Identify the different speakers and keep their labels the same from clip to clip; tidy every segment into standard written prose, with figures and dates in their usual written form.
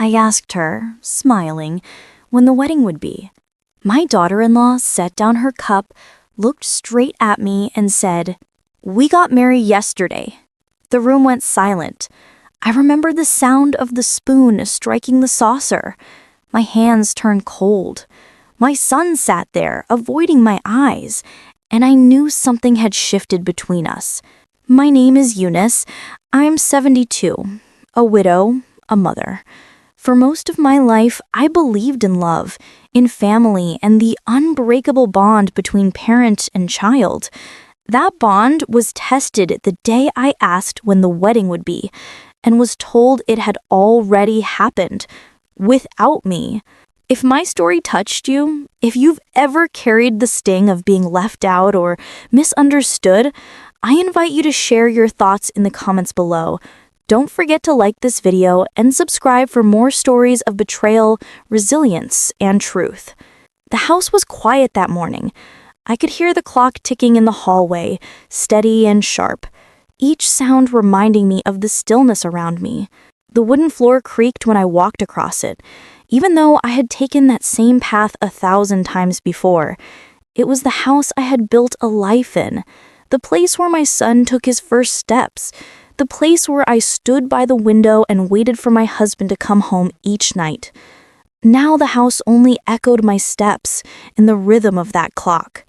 Speaker 1: I asked her, smiling, when the wedding would be. My daughter-in-law set down her cup, looked straight at me, and said, "We got married yesterday." The room went silent. I remembered the sound of the spoon striking the saucer. My hands turned cold. My son sat there, avoiding my eyes, and I knew something had shifted between us. My name is Eunice. I'm 72, a widow, a mother. For most of my life, I believed in love, in family, and the unbreakable bond between parent and child. That bond was tested the day I asked when the wedding would be, and was told it had already happened, without me. If my story touched you, if you've ever carried the sting of being left out or misunderstood, I invite you to share your thoughts in the comments below. Don't forget to like this video and subscribe for more stories of betrayal, resilience, and truth. The house was quiet that morning. I could hear the clock ticking in the hallway, steady and sharp, each sound reminding me of the stillness around me. The wooden floor creaked when I walked across it, even though I had taken that same path 1,000 times before. It was the house I had built a life in, the place where my son took his first steps, the place where I stood by the window and waited for my husband to come home each night. Now the house only echoed my steps in the rhythm of that clock.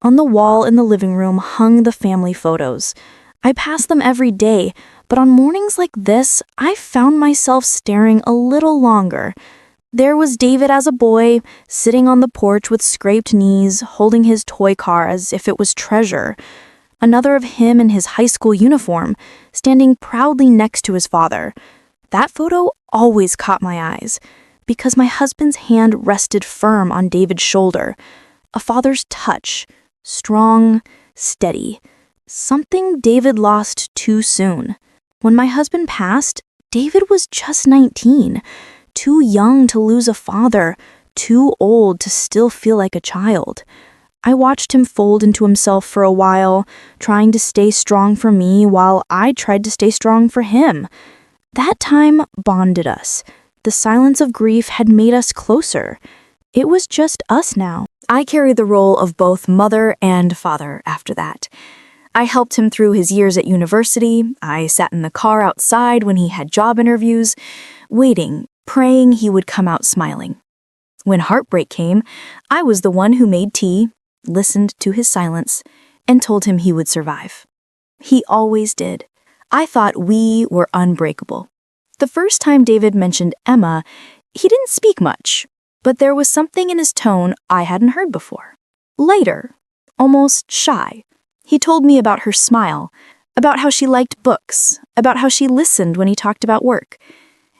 Speaker 1: On the wall in the living room hung the family photos. I passed them every day, but on mornings like this, I found myself staring a little longer. There was David as a boy, sitting on the porch with scraped knees, holding his toy car as if it was treasure. Another of him in his high school uniform, standing proudly next to his father. That photo always caught my eyes, because my husband's hand rested firm on David's shoulder. A father's touch, strong, steady. Something David lost too soon. When my husband passed, David was just 19. Too young to lose a father, too old to still feel like a child. I watched him fold into himself for a while, trying to stay strong for me while I tried to stay strong for him. That time bonded us. The silence of grief had made us closer. It was just us now. I carried the role of both mother and father after that. I helped him through his years at university. I sat in the car outside when he had job interviews, waiting, praying he would come out smiling. When heartbreak came, I was the one who made tea, listened to his silence, and told him he would survive. He always did. I thought we were unbreakable. The first time David mentioned Emma, he didn't speak much, but there was something in his tone I hadn't heard before. Later, almost shy, he told me about her smile, about how she liked books, about how she listened when he talked about work.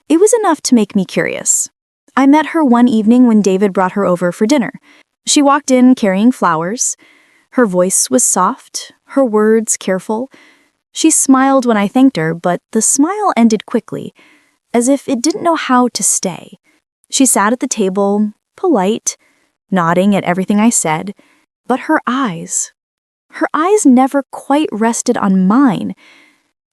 Speaker 1: It was enough to make me curious. I met her one evening when David brought her over for dinner. She walked in carrying flowers. Her voice was soft, her words careful. She smiled when I thanked her, but the smile ended quickly, as if it didn't know how to stay. She sat at the table, polite, nodding at everything I said, but her eyes never quite rested on mine.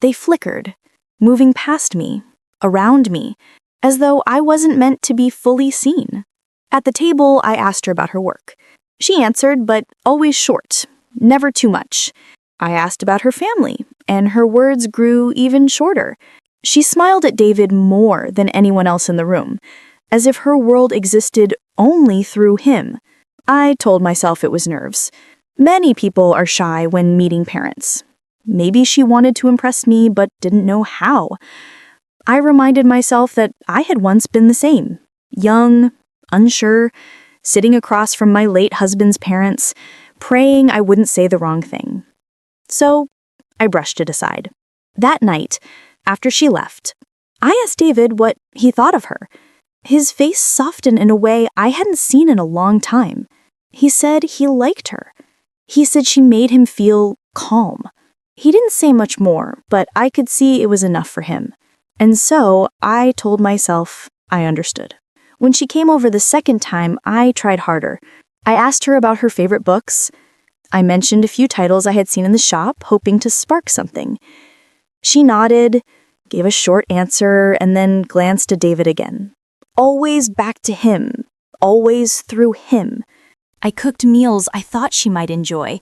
Speaker 1: They flickered, moving past me, around me, as though I wasn't meant to be fully seen. At the table, I asked her about her work. She answered, but always short, never too much. I asked about her family, and her words grew even shorter. She smiled at David more than anyone else in the room, as if her world existed only through him. I told myself it was nerves. Many people are shy when meeting parents. Maybe she wanted to impress me, but didn't know how. I reminded myself that I had once been the same, young, unsure, sitting across from my late husband's parents, praying I wouldn't say the wrong thing. So I brushed it aside. That night, after she left, I asked David what he thought of her. His face softened in a way I hadn't seen in a long time. He said he liked her. He said she made him feel calm. He didn't say much more, but I could see it was enough for him. And so I told myself I understood. When she came over the second time, I tried harder. I asked her about her favorite books. I mentioned a few titles I had seen in the shop, hoping to spark something. She nodded, gave a short answer, and then glanced at David again. Always back to him. Always through him. I cooked meals I thought she might enjoy.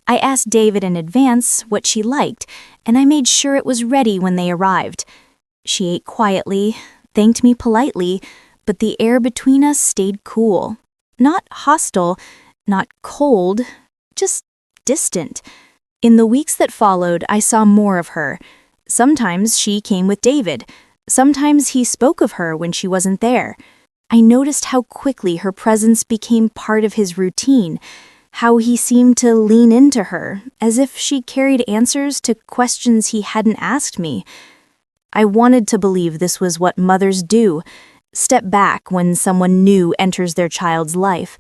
Speaker 1: I asked David in advance what she liked, and I made sure it was ready when they arrived. She ate quietly, thanked me politely, but the air between us stayed cool. Not hostile, not cold, just distant. In the weeks that followed, I saw more of her. Sometimes she came with David. Sometimes he spoke of her when she wasn't there. I noticed how quickly her presence became part of his routine, how he seemed to lean into her, as if she carried answers to questions he hadn't asked me. I wanted to believe this was what mothers do, step back when someone new enters their child's life.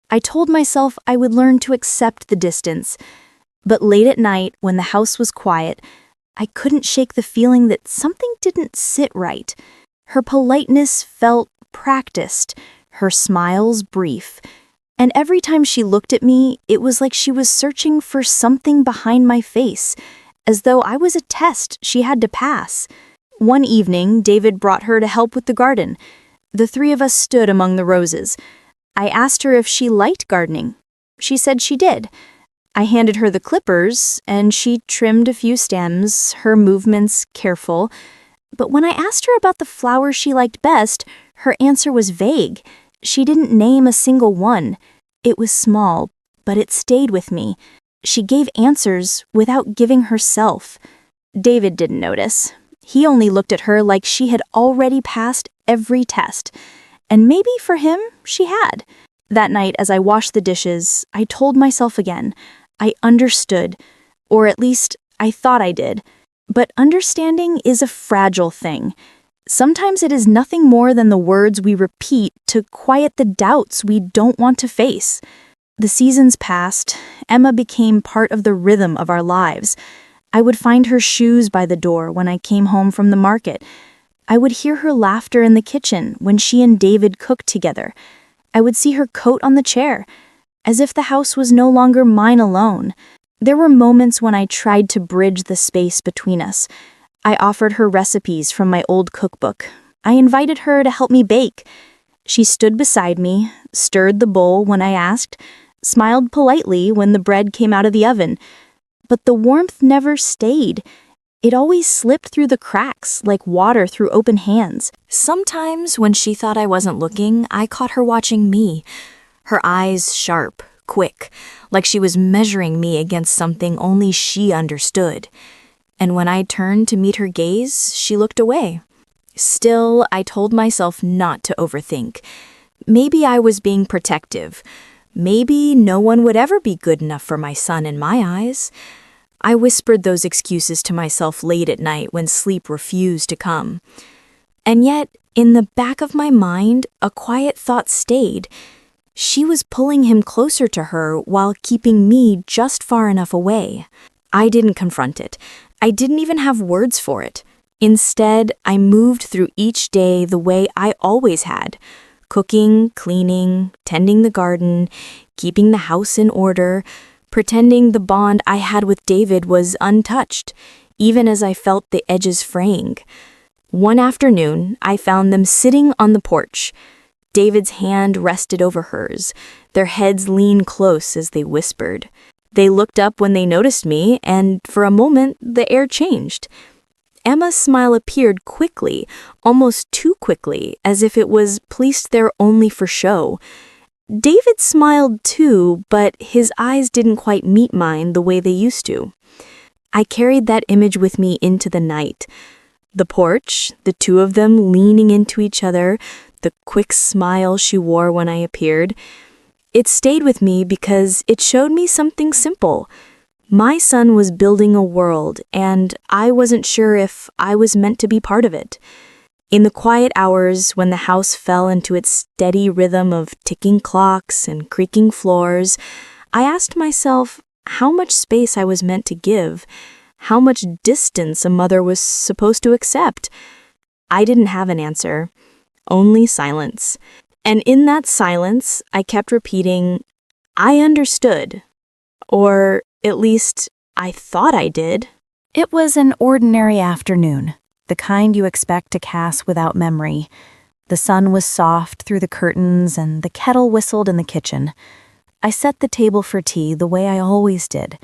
Speaker 1: I told myself I would learn to accept the distance, but late at night, when the house was quiet, I couldn't shake the feeling that something didn't sit right. Her politeness felt practiced, her smiles brief, and every time she looked at me, it was like she was searching for something behind my face, as though I was a test she had to pass. One evening, David brought her to help with the garden. The three of us stood among the roses. I asked her if she liked gardening. She said she did. I handed her the clippers, and she trimmed a few stems, her movements careful. But when I asked her about the flower she liked best, her answer was vague. She didn't name a single one. It was small, but it stayed with me. She gave answers without giving herself. David didn't notice. He only looked at her like she had already passed every test. And maybe for him, she had. That night, as I washed the dishes, I told myself again, I understood, or at least I thought I did. But understanding is a fragile thing. Sometimes it is nothing more than the words we repeat to quiet the doubts we don't want to face. The seasons passed. Emma became part of the rhythm of our lives. I would find her shoes by the door when I came home from the market. I would hear her laughter in the kitchen when she and David cooked together. I would see her coat on the chair, as if the house was no longer mine alone. There were moments when I tried to bridge the space between us. I offered her recipes from my old cookbook. I invited her to help me bake. She stood beside me, stirred the bowl when I asked, smiled politely when the bread came out of the oven. But the warmth never stayed. It always slipped through the cracks like water through open hands. Sometimes when she thought I wasn't looking, I caught her watching me. Her eyes sharp, quick, like she was measuring me against something only she understood. And when I turned to meet her gaze, she looked away. Still, I told myself not to overthink. Maybe I was being protective. Maybe no one would ever be good enough for my son in my eyes. I whispered those excuses to myself late at night when sleep refused to come. And yet, in the back of my mind, a quiet thought stayed. She was pulling him closer to her while keeping me just far enough away. I didn't confront it. I didn't even have words for it. Instead, I moved through each day the way I always had. Cooking, cleaning, tending the garden, keeping the house in order, pretending the bond I had with David was untouched, even as I felt the edges fraying. One afternoon, I found them sitting on the porch. David's hand rested over hers, their heads leaned close as they whispered. They looked up when they noticed me, and for a moment, the air changed. Emma's smile appeared quickly, almost too quickly, as if it was placed there only for show. David smiled too, but his eyes didn't quite meet mine the way they used to. I carried that image with me into the night. The porch, the two of them leaning into each other, the quick smile she wore when I appeared. It stayed with me because it showed me something simple. My son was building a world, and I wasn't sure if I was meant to be part of it. In the quiet hours when the house fell into its steady rhythm of ticking clocks and creaking floors, I asked myself how much space I was meant to give, how much distance a mother was supposed to accept. I didn't have an answer, only silence. And in that silence, I kept repeating, I understood. Or at least, I thought I did. It was an ordinary afternoon. the kind you expect to cast without memory. The sun was soft through the curtains and the kettle whistled in the kitchen. I set the table for tea the way I always did.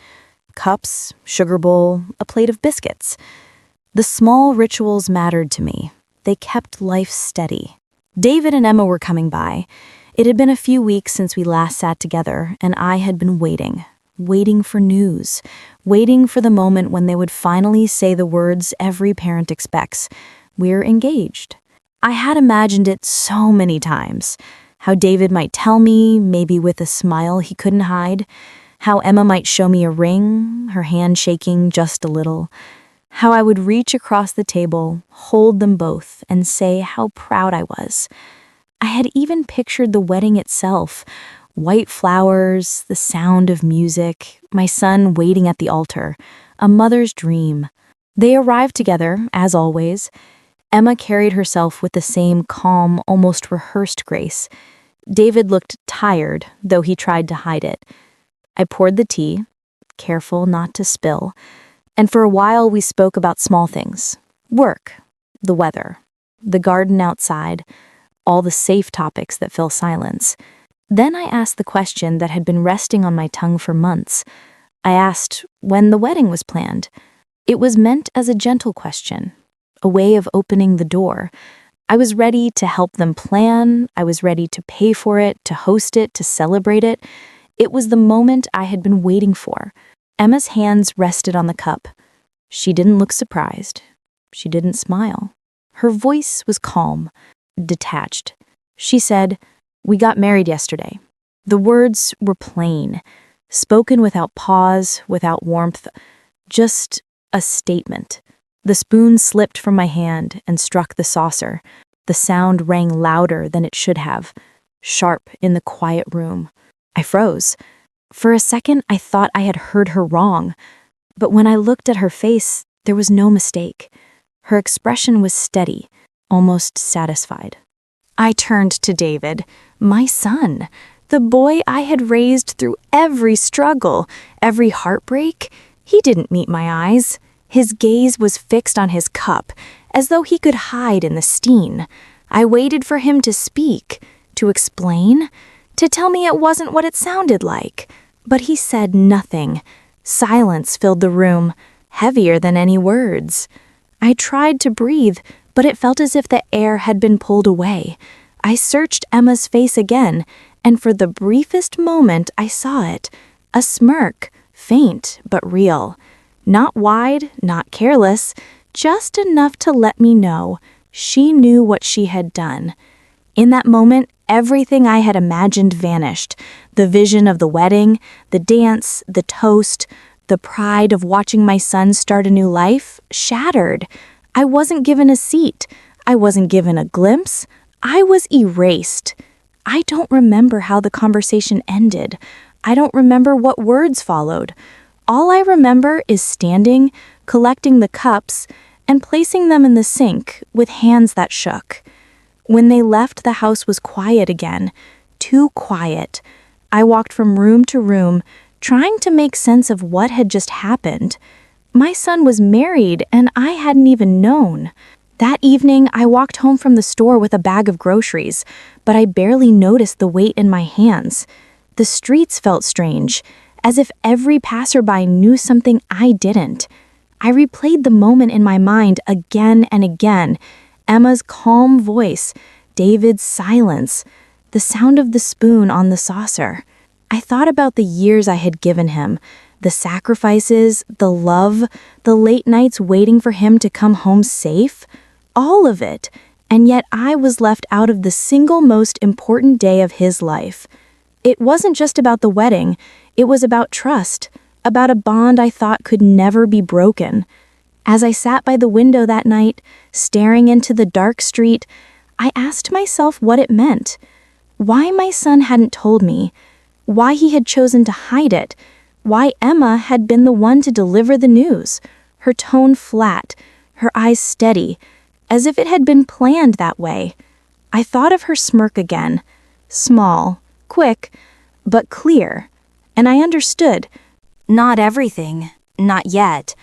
Speaker 1: Cups, sugar bowl, a plate of biscuits. The small rituals mattered to me. They kept life steady. David and Emma were coming by. It had been a few weeks since we last sat together, and I had been waiting for news, waiting for the moment when they would finally say the words every parent expects. We're engaged. I had imagined it so many times. How David might tell me, maybe with a smile he couldn't hide. How Emma might show me a ring, her hand shaking just a little. How I would reach across the table, hold them both, and say how proud I was. I had even pictured the wedding itself. White flowers, the sound of music, my son waiting at the altar. A mother's dream. They arrived together, as always. Emma carried herself with the same calm, almost rehearsed grace. David looked tired, though he tried to hide it. I poured the tea, careful not to spill, and for a while we spoke about small things. Work, the weather, the garden outside, all the safe topics that fill silence. Then I asked the question that had been resting on my tongue for months. I asked when the wedding was planned. It was meant as a gentle question, a way of opening the door. I was ready to help them plan. I was ready to pay for it, to host it, to celebrate it. It was the moment I had been waiting for. Emma's hands rested on the cup. She didn't look surprised. She didn't smile. Her voice was calm, detached. She said, "We got married yesterday." The words were plain, spoken without pause, without warmth, just a statement. The spoon slipped from my hand and struck the saucer. The sound rang louder than it should have, sharp in the quiet room. I froze. For a second, I thought I had heard her wrong, but when I looked at her face, there was no mistake. Her expression was steady, almost satisfied. I turned to David, my son, the boy I had raised through every struggle, every heartbreak. He didn't meet my eyes. His gaze was fixed on his cup, as though he could hide in the steam. I waited for him to speak, to explain, to tell me it wasn't what it sounded like. But he said nothing. Silence filled the room, heavier than any words. I tried to breathe, but it felt as if the air had been pulled away. I searched Emma's face again, and for the briefest moment I saw it. A smirk, faint but real. Not wide, not careless, just enough to let me know she knew what she had done. In that moment, everything I had imagined vanished. The vision of the wedding, the dance, the toast, the pride of watching my son start a new life shattered. I wasn't given a seat. I wasn't given a glimpse. I was erased. I don't remember how the conversation ended. I don't remember what words followed. All I remember is standing, collecting the cups, and placing them in the sink with hands that shook. When they left, the house was quiet again, too quiet. I walked from room to room, trying to make sense of what had just happened. My son was married, and I hadn't even known. That evening, I walked home from the store with a bag of groceries, but I barely noticed the weight in my hands. The streets felt strange, as if every passerby knew something I didn't. I replayed the moment in my mind again and again. Emma's calm voice, David's silence, the sound of the spoon on the saucer. I thought about the years I had given him, the sacrifices, the love, the late nights waiting for him to come home safe. All of it, and yet I was left out of the single most important day of his life. It wasn't just about the wedding, it was about trust, about a bond I thought could never be broken. As I sat by the window that night, staring into the dark street, I asked myself what it meant. Why my son hadn't told me, why he had chosen to hide it, why Emma had been the one to deliver the news, her tone flat, her eyes steady, as if it had been planned that way. I thought of her smirk again, small, quick, but clear, and I understood. Not everything, not yet,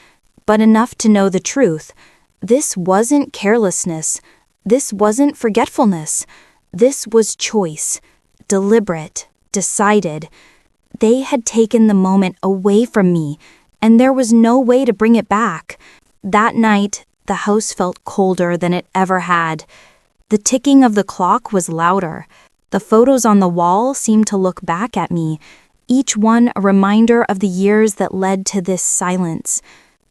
Speaker 1: but enough to know the truth. This wasn't carelessness. This wasn't forgetfulness. This was choice. Deliberate. Decided. They had taken the moment away from me, and there was no way to bring it back. That night, the house felt colder than it ever had. The ticking of the clock was louder. The photos on the wall seemed to look back at me, each one a reminder of the years that led to this silence.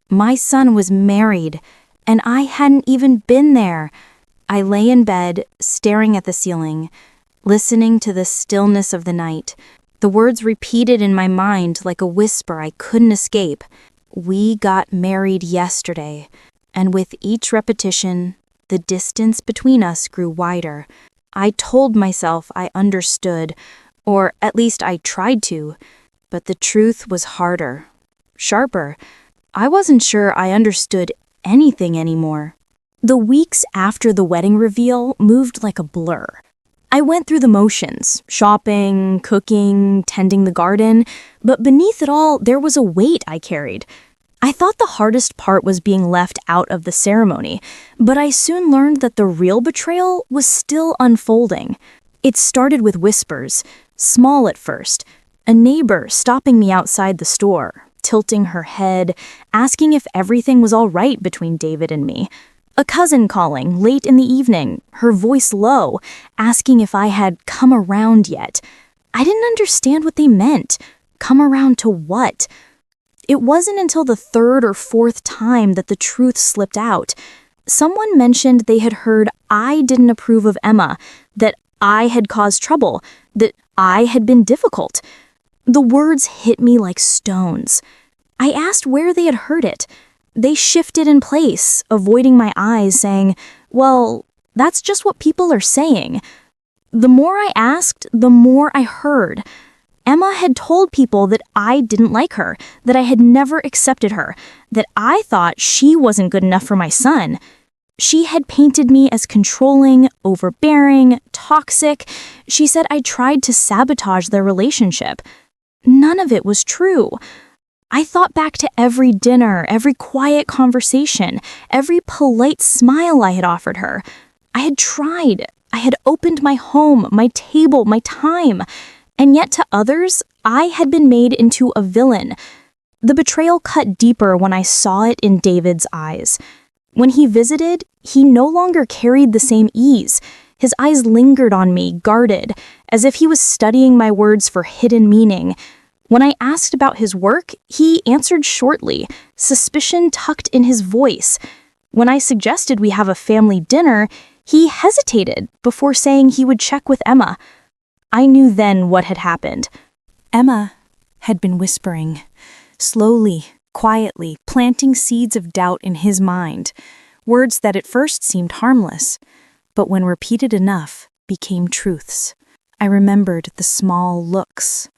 Speaker 1: My son was married, and I hadn't even been there. I lay in bed, staring at the ceiling, listening to the stillness of the night. The words repeated in my mind like a whisper I couldn't escape. We got married yesterday, and with each repetition, the distance between us grew wider. I told myself I understood, or at least I tried to, but the truth was harder, sharper. I wasn't sure I understood anything anymore. The weeks after the wedding reveal moved like a blur. I went through the motions, shopping, cooking, tending the garden, but beneath it all, there was a weight I carried. I thought the hardest part was being left out of the ceremony, but I soon learned that the real betrayal was still unfolding. It started with whispers, small at first. A neighbor stopping me outside the store, tilting her head, asking if everything was all right between David and me. A cousin calling late in the evening, her voice low, asking if I had come around yet. I didn't understand what they meant. Come around to what? It wasn't until the third or fourth time that the truth slipped out. Someone mentioned they had heard I didn't approve of Emma, that I had caused trouble, that I had been difficult. The words hit me like stones. I asked where they had heard it. They shifted in place, avoiding my eyes, saying, "Well, that's just what people are saying." The more I asked, the more I heard. Emma had told people that I didn't like her, that I had never accepted her, that I thought she wasn't good enough for my son. She had painted me as controlling, overbearing, toxic. She said I tried to sabotage their relationship. None of it was true. I thought back to every dinner, every quiet conversation, every polite smile I had offered her. I had tried. I had opened my home, my table, my time. And yet to others, I had been made into a villain. The betrayal cut deeper when I saw it in David's eyes. When he visited, he no longer carried the same ease. His eyes lingered on me, guarded, as if he was studying my words for hidden meaning. When I asked about his work, he answered shortly, suspicion tucked in his voice. When I suggested we have a family dinner, he hesitated before saying he would check with Emma. I knew then what had happened. Emma had been whispering, slowly, quietly, planting seeds of doubt in his mind, words that at first seemed harmless, but when repeated enough, became truths. I remembered the small looks,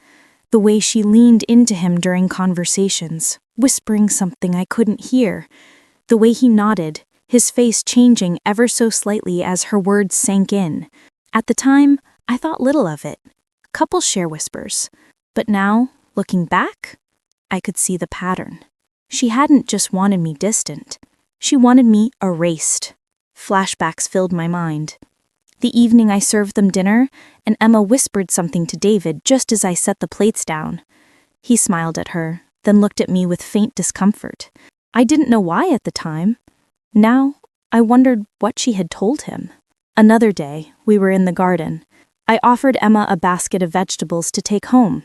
Speaker 1: the way she leaned into him during conversations, whispering something I couldn't hear, the way he nodded, his face changing ever so slightly as her words sank in. At the time, I thought little of it. Couples share whispers. But now, looking back, I could see the pattern. She hadn't just wanted me distant. She wanted me erased. Flashbacks filled my mind. The evening I served them dinner, and Emma whispered something to David just as I set the plates down. He smiled at her, then looked at me with faint discomfort. I didn't know why at the time. Now, I wondered what she had told him. Another day, we were in the garden. I offered Emma a basket of vegetables to take home.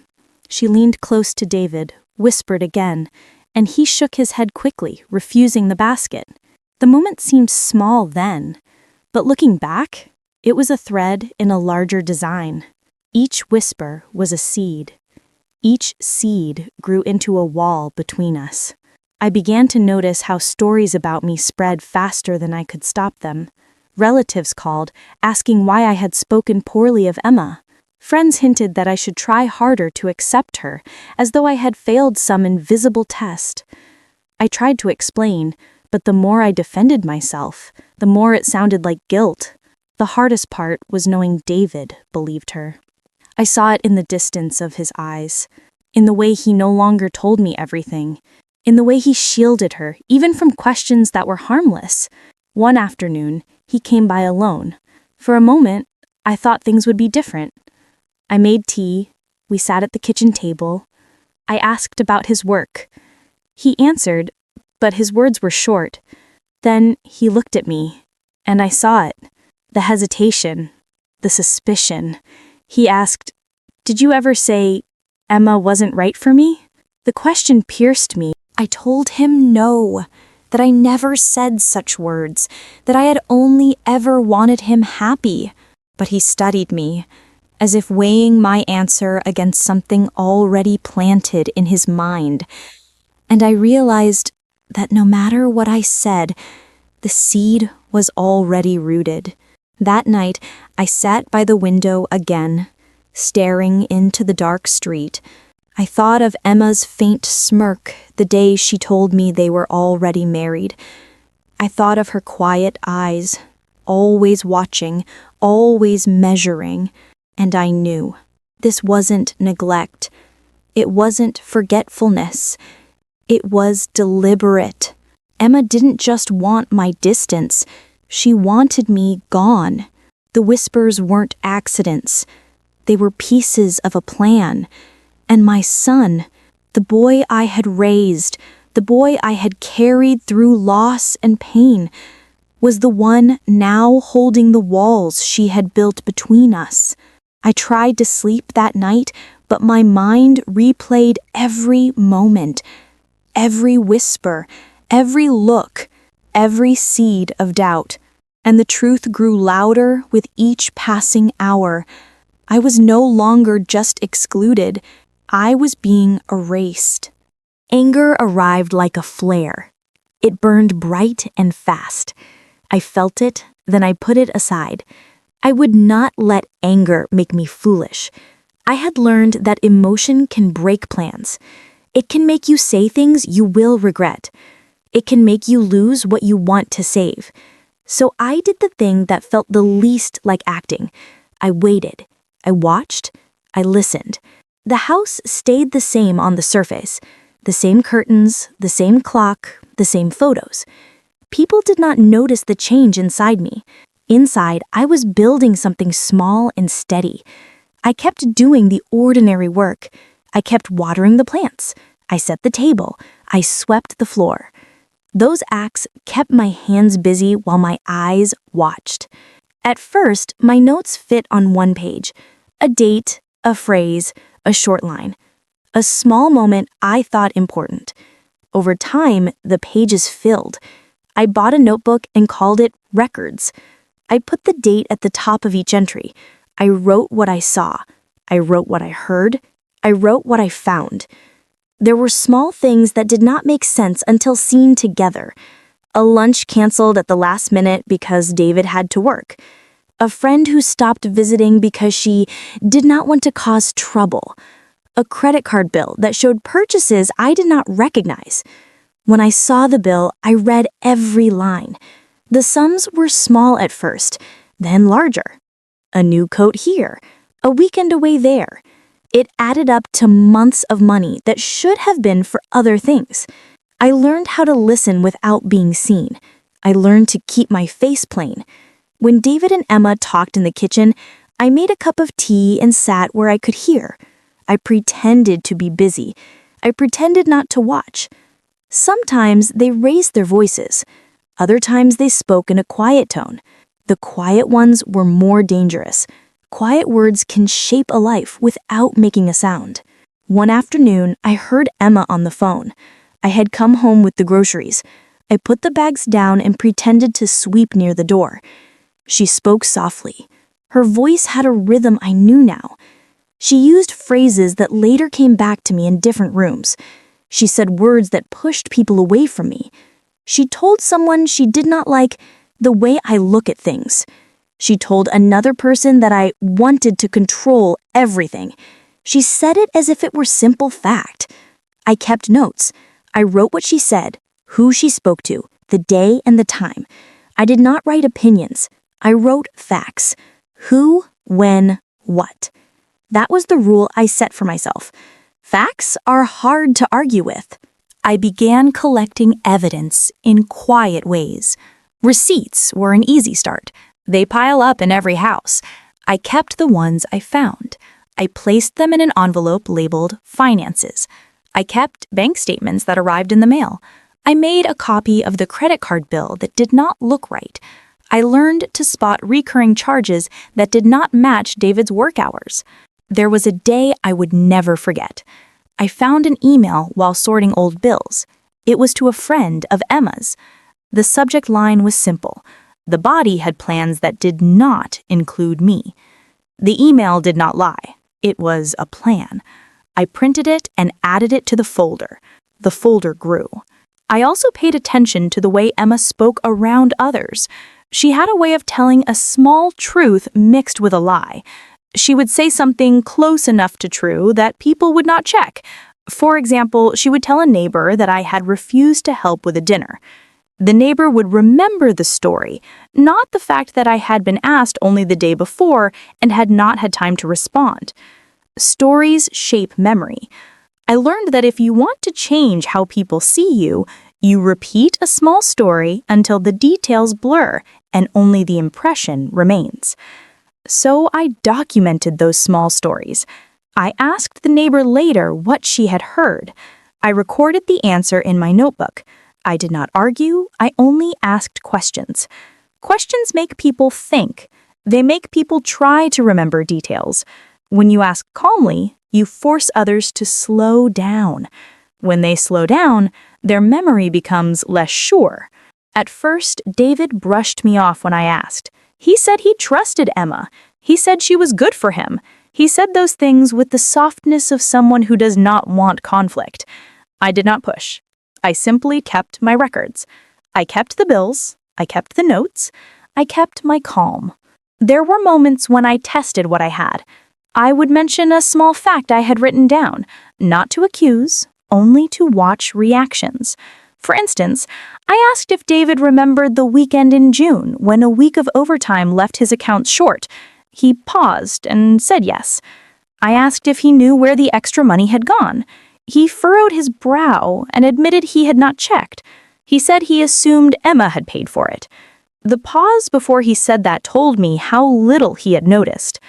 Speaker 1: She leaned close to David, whispered again, and he shook his head quickly, refusing the basket. The moment seemed small then, but looking back, it was a thread in a larger design. Each whisper was a seed. Each seed grew into a wall between us. I began to notice how stories about me spread faster than I could stop them. Relatives called, asking why I had spoken poorly of Emma. Friends hinted that I should try harder to accept her, as though I had failed some invisible test. I tried to explain, but the more I defended myself, the more it sounded like guilt. The hardest part was knowing David believed her. I saw it in the distance of his eyes, in the way he no longer told me everything,
Speaker 2: in the way he shielded her, even from questions that were harmless. One afternoon, he came by alone. For a moment, I thought things would be different. I made tea. We sat at the kitchen table. I asked about his work. He answered, but his words were short. Then he looked at me, and I saw it. The hesitation, the suspicion. He asked, "Did you ever say Emma wasn't right for me?" The question pierced me.
Speaker 1: I told him no, that I never said such words, that I had only ever wanted him happy. But he studied me, as if weighing my answer against something already planted in his mind. And I realized that no matter what I said, the seed was already rooted. That night, I sat by the window again, staring into the dark street. I thought of Emma's faint smirk the day she told me they were already married. I thought of her quiet eyes, always watching, always measuring, and I knew this wasn't neglect. It wasn't forgetfulness. It was deliberate. Emma didn't just want my distance. She wanted me gone. The whispers weren't accidents. They were pieces of a plan. And my son, the boy I had raised, the boy I had carried through loss and pain, was the one now holding the walls she had built between us. I tried to sleep that night, but my mind replayed every moment, every whisper, every look, every seed of doubt. And the truth grew louder with each passing hour. I was no longer just excluded. I was being erased. Anger arrived like a flare. It burned bright and fast. I felt it, then I put it aside. I would not let anger make me foolish. I had learned that emotion can break plans. It can make you say things you will regret. It can make you lose what you want to save. So I did the thing that felt the least like acting. I waited. I watched. I listened. The house stayed the same on the surface. The same curtains, the same clock, the same photos. People did not notice the change inside me. Inside, I was building something small and steady. I kept doing the ordinary work. I kept watering the plants. I set the table. I swept the floor. Those acts kept my hands busy while my eyes watched. At first, my notes fit on one page. A date, a phrase, a short line. A small moment I thought important. Over time, the pages filled. I bought a notebook and called it Records. I put the date at the top of each entry. I wrote what I saw. I wrote what I heard. I wrote what I found. There were small things that did not make sense until seen together. A lunch canceled at the last minute because David had to work. A friend who stopped visiting because she did not want to cause trouble. A credit card bill that showed purchases I did not recognize. When I saw the bill, I read every line. The sums were small at first, then larger. A new coat here, a weekend away there. It added up to months of money that should have been for other things. I learned how to listen without being seen. I learned to keep my face plain. When David and Emma talked in the kitchen, I made a cup of tea and sat where I could hear. I pretended to be busy. I pretended not to watch. Sometimes they raised their voices. Other times they spoke in a quiet tone. The quiet ones were more dangerous. Quiet words can shape a life without making a sound. One afternoon, I heard Emma on the phone. I had come home with the groceries. I put the bags down and pretended to sweep near the door. She spoke softly. Her voice had a rhythm I knew now. She used phrases that later came back to me in different rooms. She said words that pushed people away from me. She told someone she did not like the way I look at things. She told another person that I wanted to control everything. She said it as if it were simple fact. I kept notes. I wrote what she said, who she spoke to, the day and the time. I did not write opinions. I wrote facts. Who, when, what. That was the rule I set for myself. Facts are hard to argue with. I began collecting evidence in quiet ways. Receipts were an easy start. They pile up in every house. I kept the ones I found. I placed them in an envelope labeled finances. I kept bank statements that arrived in the mail. I made a copy of the credit card bill that did not look right. I learned to spot recurring charges that did not match David's work hours. There was a day I would never forget. I found an email while sorting old bills. It was to a friend of Emma's. The subject line was simple. The body had plans that did not include me. The email did not lie. It was a plan. I printed it and added it to the folder. The folder grew. I also paid attention to the way Emma spoke around others. She had a way of telling a small truth mixed with a lie. She would say something close enough to true that people would not check. For example, she would tell a neighbor that I had refused to help with a dinner. The neighbor would remember the story, not the fact that I had been asked only the day before and had not had time to respond. Stories shape memory. I learned that if you want to change how people see you, you repeat a small story until the details blur and only the impression remains. So I documented those small stories. I asked the neighbor later what she had heard. I recorded the answer in my notebook. I did not argue, I only asked questions. Questions make people think. They make people try to remember details. When you ask calmly, you force others to slow down. When they slow down, their memory becomes less sure. At first, David brushed me off when I asked. He said he trusted Emma. He said she was good for him. He said those things with the softness of someone who does not want conflict. I did not push. I simply kept my records. I kept the bills. I kept the notes. I kept my calm. There were moments when I tested what I had. I would mention a small fact I had written down, not to accuse, only to watch reactions. For instance, I asked if David remembered the weekend in June when a week of overtime left his account short. He paused and said yes. I asked if he knew where the extra money had gone. He furrowed his brow and admitted he had not checked. He said he assumed Emma had paid for it. The pause before he said that told me how little he had noticed.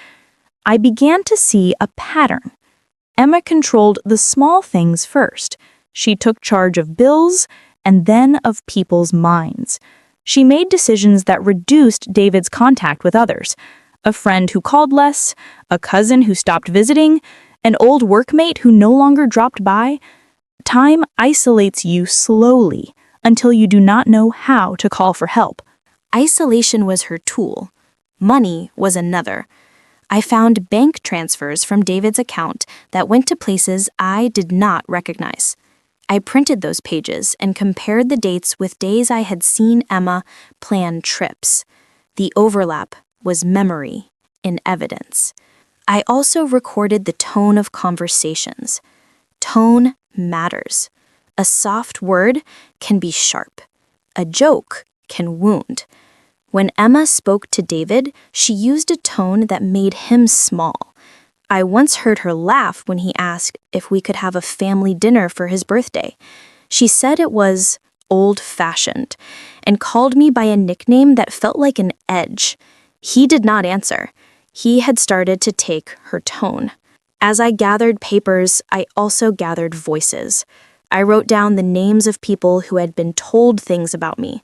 Speaker 1: I began to see a pattern. Emma controlled the small things first. She took charge of bills and then of people's minds. She made decisions that reduced David's contact with others. A friend who called less, a cousin who stopped visiting, an old workmate who no longer dropped by. Time isolates you slowly until you do not know how to call for help. Isolation was her tool. Money was another. I found bank transfers from David's account that went to places I did not recognize. I printed those pages and compared the dates with days I had seen Emma plan trips. The overlap was memory in evidence. I also recorded the tone of conversations. Tone matters. A soft word can be sharp. A joke can wound. When Emma spoke to David, she used a tone that made him small. I once heard her laugh when he asked if we could have a family dinner for his birthday. She said it was old-fashioned and called me by a nickname that felt like an edge. He did not answer. He had started to take her tone. As I gathered papers, I also gathered voices. I wrote down the names of people who had been told things about me.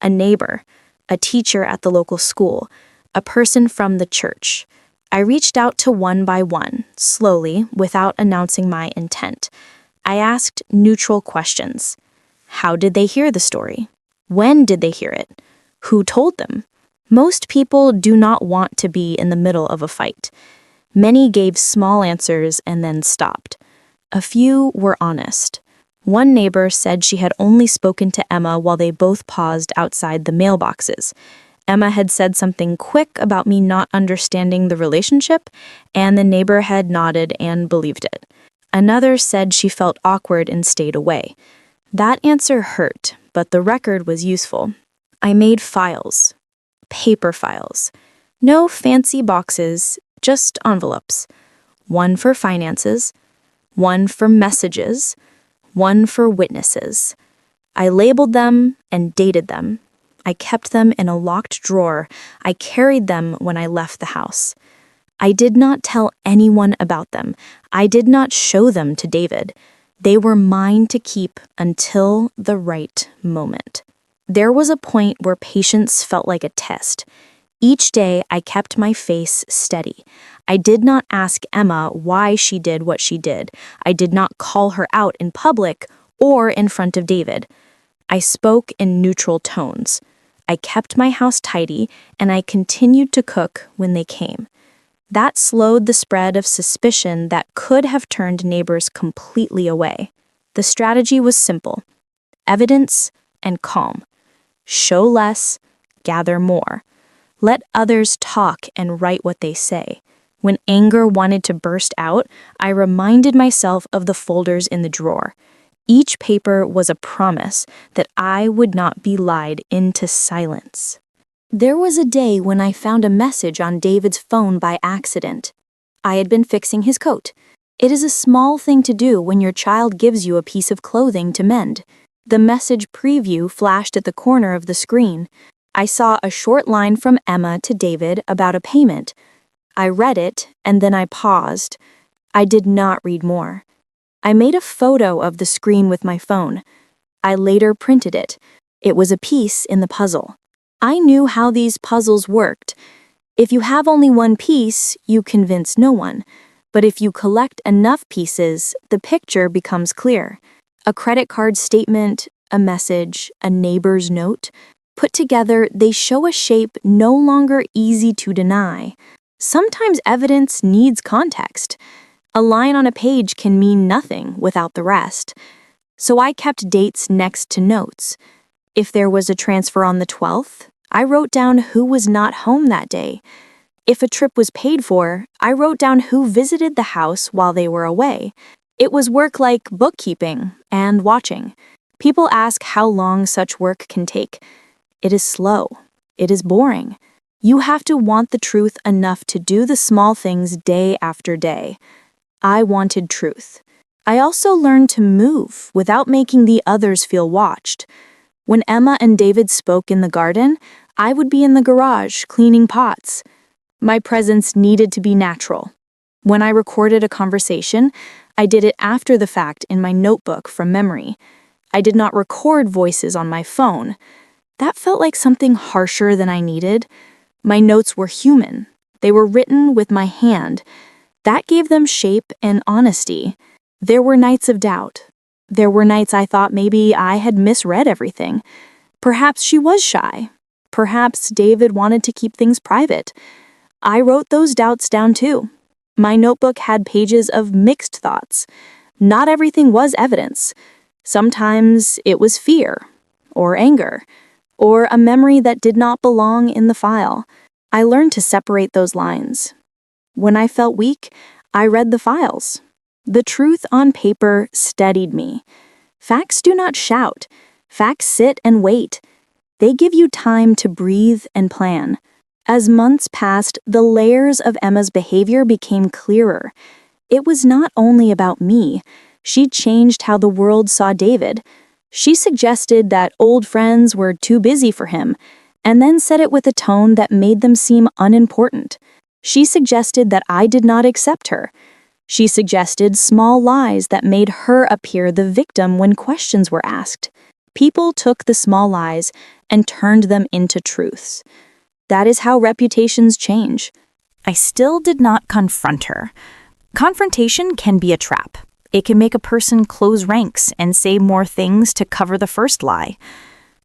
Speaker 1: A neighbor, a teacher at the local school, a person from the church. I reached out to one by one, slowly, without announcing my intent. I asked neutral questions. How did they hear the story? When did they hear it? Who told them? Most people do not want to be in the middle of a fight. Many gave small answers and then stopped. A few were honest. One neighbor said she had only spoken to Emma while they both paused outside the mailboxes. Emma had said something quick about me not understanding the relationship, and the neighbor had nodded and believed it. Another said she felt awkward and stayed away. That answer hurt, but the record was useful. I made files. Paper files. No fancy boxes, just envelopes. One for finances, one for messages, one for witnesses. I labeled them and dated them. I kept them in a locked drawer. I carried them when I left the house. I did not tell anyone about them. I did not show them to David. They were mine to keep until the right moment. There was a point where patience felt like a test. Each day, I kept my face steady. I did not ask Emma why she did what she did. I did not call her out in public or in front of David. I spoke in neutral tones. I kept my house tidy, and I continued to cook when they came. That slowed the spread of suspicion that could have turned neighbors completely away. The strategy was simple: evidence and calm. Show less, gather more. Let others talk and write what they say. When anger wanted to burst out, I reminded myself of the folders in the drawer. Each paper was a promise that I would not be lied into silence. There was a day when I found a message on David's phone by accident. I had been fixing his coat. It is a small thing to do when your child gives you a piece of clothing to mend. The message preview flashed at the corner of the screen. I saw a short line from Emma to David about a payment. I read it, and then I paused. I did not read more. I made a photo of the screen with my phone. I later printed it. It was a piece in the puzzle. I knew how these puzzles worked. If you have only one piece, you convince no one. But if you collect enough pieces, the picture becomes clear. A credit card statement, a message, a neighbor's note. Put together, they show a shape no longer easy to deny. Sometimes evidence needs context. A line on a page can mean nothing without the rest. So I kept dates next to notes. If there was a transfer on the 12th, I wrote down who was not home that day. If a trip was paid for, I wrote down who visited the house while they were away. It was work like bookkeeping and watching. People ask how long such work can take. It is slow. It is boring. You have to want the truth enough to do the small things day after day. I wanted truth. I also learned to move without making the others feel watched. When Emma and David spoke in the garden, I would be in the garage cleaning pots. My presence needed to be natural. When I recorded a conversation, I did it after the fact in my notebook from memory. I did not record voices on my phone. That felt like something harsher than I needed. My notes were human. They were written with my hand. That gave them shape and honesty. There were nights of doubt. There were nights I thought maybe I had misread everything. Perhaps she was shy. Perhaps David wanted to keep things private. I wrote those doubts down too. My notebook had pages of mixed thoughts. Not everything was evidence. Sometimes it was fear, or anger, or a memory that did not belong in the file. I learned to separate those lines. When I felt weak, I read the files. The truth on paper steadied me. Facts do not shout. Facts sit and wait. They give you time to breathe and plan. As months passed, the layers of Emma's behavior became clearer. It was not only about me. She changed how the world saw David. She suggested that old friends were too busy for him, and then said it with a tone that made them seem unimportant. She suggested that I did not accept her. She suggested small lies that made her appear the victim when questions were asked. People took the small lies and turned them into truths. That is how reputations change. I still did not confront her. Confrontation can be a trap. It can make a person close ranks and say more things to cover the first lie.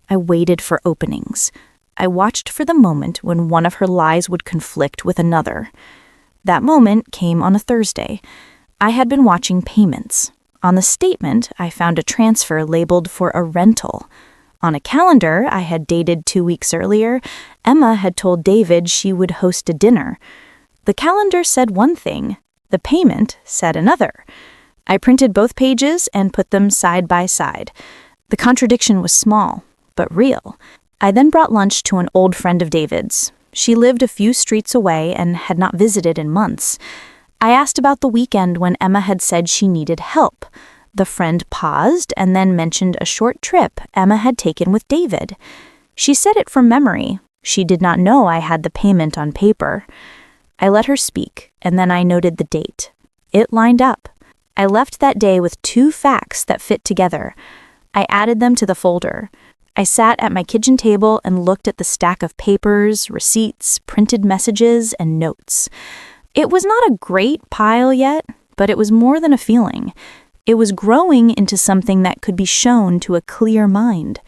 Speaker 1: I waited for openings. I watched for the moment when one of her lies would conflict with another. That moment came on a Thursday. I had been watching payments. On the statement, I found a transfer labeled for a rental. On a calendar I had dated 2 weeks earlier, Emma had told David she would host a dinner. The calendar said one thing, the payment said another. I printed both pages and put them side by side. The contradiction was small, but real. I then brought lunch to an old friend of David's. She lived a few streets away and had not visited in months. I asked about the weekend when Emma had said she needed help. The friend paused and then mentioned a short trip Emma had taken with David. She said it from memory. She did not know I had the payment on paper. I let her speak, and then I noted the date. It lined up. I left that day with 2 facts that fit together. I added them to the folder. I sat at my kitchen table and looked at the stack of papers, receipts, printed messages, and notes. It was not a great pile yet, but it was more than a feeling. It was growing into something that could be shown to a clear mind.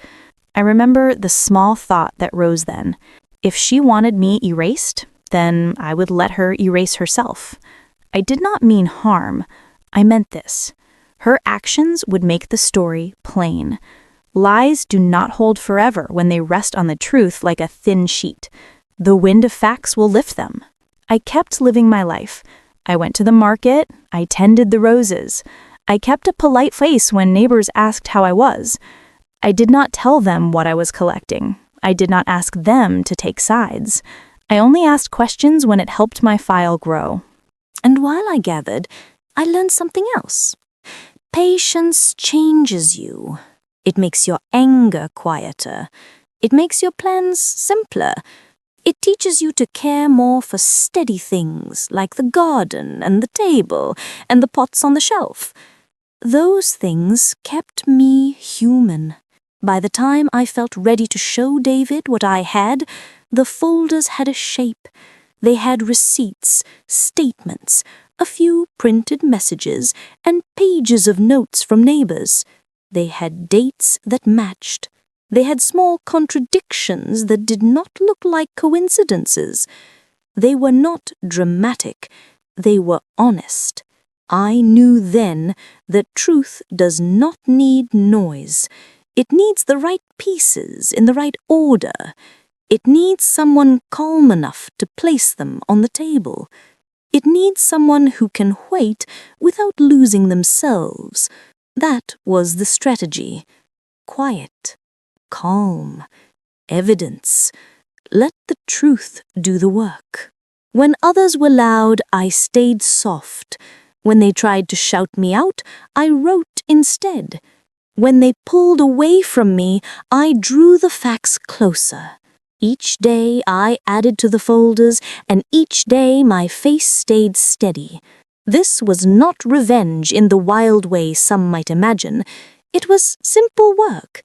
Speaker 1: I remember the small thought that rose then. If she wanted me erased, then I would let her erase herself. I did not mean harm. I meant this. Her actions would make the story plain. Lies do not hold forever when they rest on the truth like a thin sheet. The wind of facts will lift them. I kept living my life. I went to the market. I tended the roses. I kept a polite face when neighbors asked how I was. I did not tell them what I was collecting. I did not ask them to take sides. I only asked questions when it helped my file grow.
Speaker 3: And while I gathered, I learned something else. Patience changes you. It makes your anger quieter. It makes your plans simpler. It teaches you to care more for steady things like the garden and the table and the pots on the shelf. Those things kept me human. By the time I felt ready to show David what I had, the folders had a shape. They had receipts, statements, a few printed messages, and pages of notes from neighbors. They had dates that matched. They had small contradictions that did not look like coincidences. They were not dramatic. They were honest. I knew then that truth does not need noise. It needs the right pieces in the right order. It needs someone calm enough to place them on the table. It needs someone who can wait without losing themselves. That was the strategy. Quiet, calm, evidence. Let the truth do the work. When others were loud, I stayed soft. When they tried to shout me out, I wrote instead. When they pulled away from me, I drew the facts closer. Each day I added to the folders, and each day my face stayed steady. This was not revenge in the wild way some might imagine. It was simple work.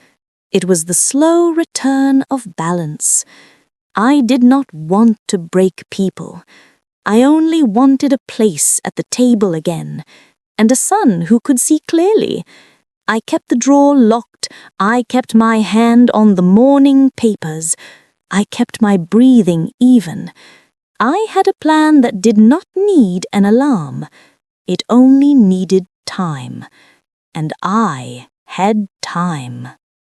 Speaker 3: It was the slow return of balance. I did not want to break people. I only wanted a place at the table again, and a son who could see clearly. I kept the drawer locked. I kept my hand on the morning papers. I kept my breathing even. I had a plan that did not need an alarm. It only needed time. And I had time.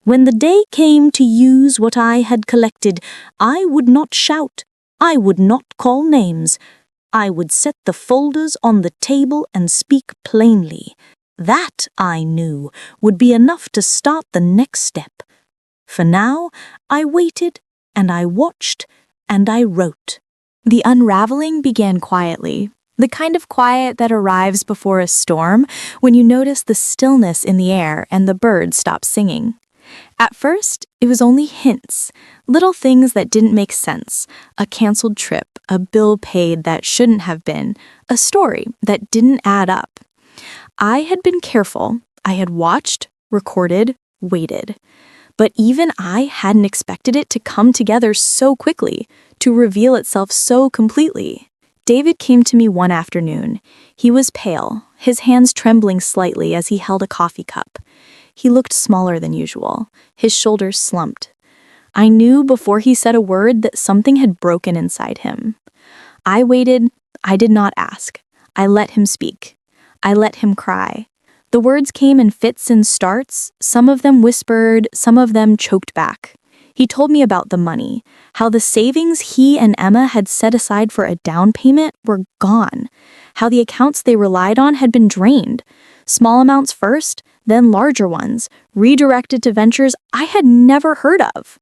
Speaker 3: When the day came to use what I had collected, I would not shout. I would not call names. I would set the folders on the table and speak plainly. That, I knew, would be enough to start the next step. For now, I waited, and I watched, and I wrote.
Speaker 1: The unraveling began quietly, the kind of quiet that arrives before a storm when you notice the stillness in the air and the birds stop singing. At first, it was only hints, little things that didn't make sense, a canceled trip, a bill paid that shouldn't have been, a story that didn't add up. I had been careful. I had watched, recorded, waited. But even I hadn't expected it to come together so quickly, to reveal itself so completely. David came to me one afternoon. He was pale, his hands trembling slightly as he held a coffee cup. He looked smaller than usual, his shoulders slumped. I knew before he said a word that something had broken inside him. I waited. I did not ask. I let him speak. I let him cry. The words came in fits and starts, some of them whispered, some of them choked back. He told me about the money, how the savings he and Emma had set aside for a down payment were gone, how the accounts they relied on had been drained, small amounts first, then larger ones, redirected to ventures I had never heard of.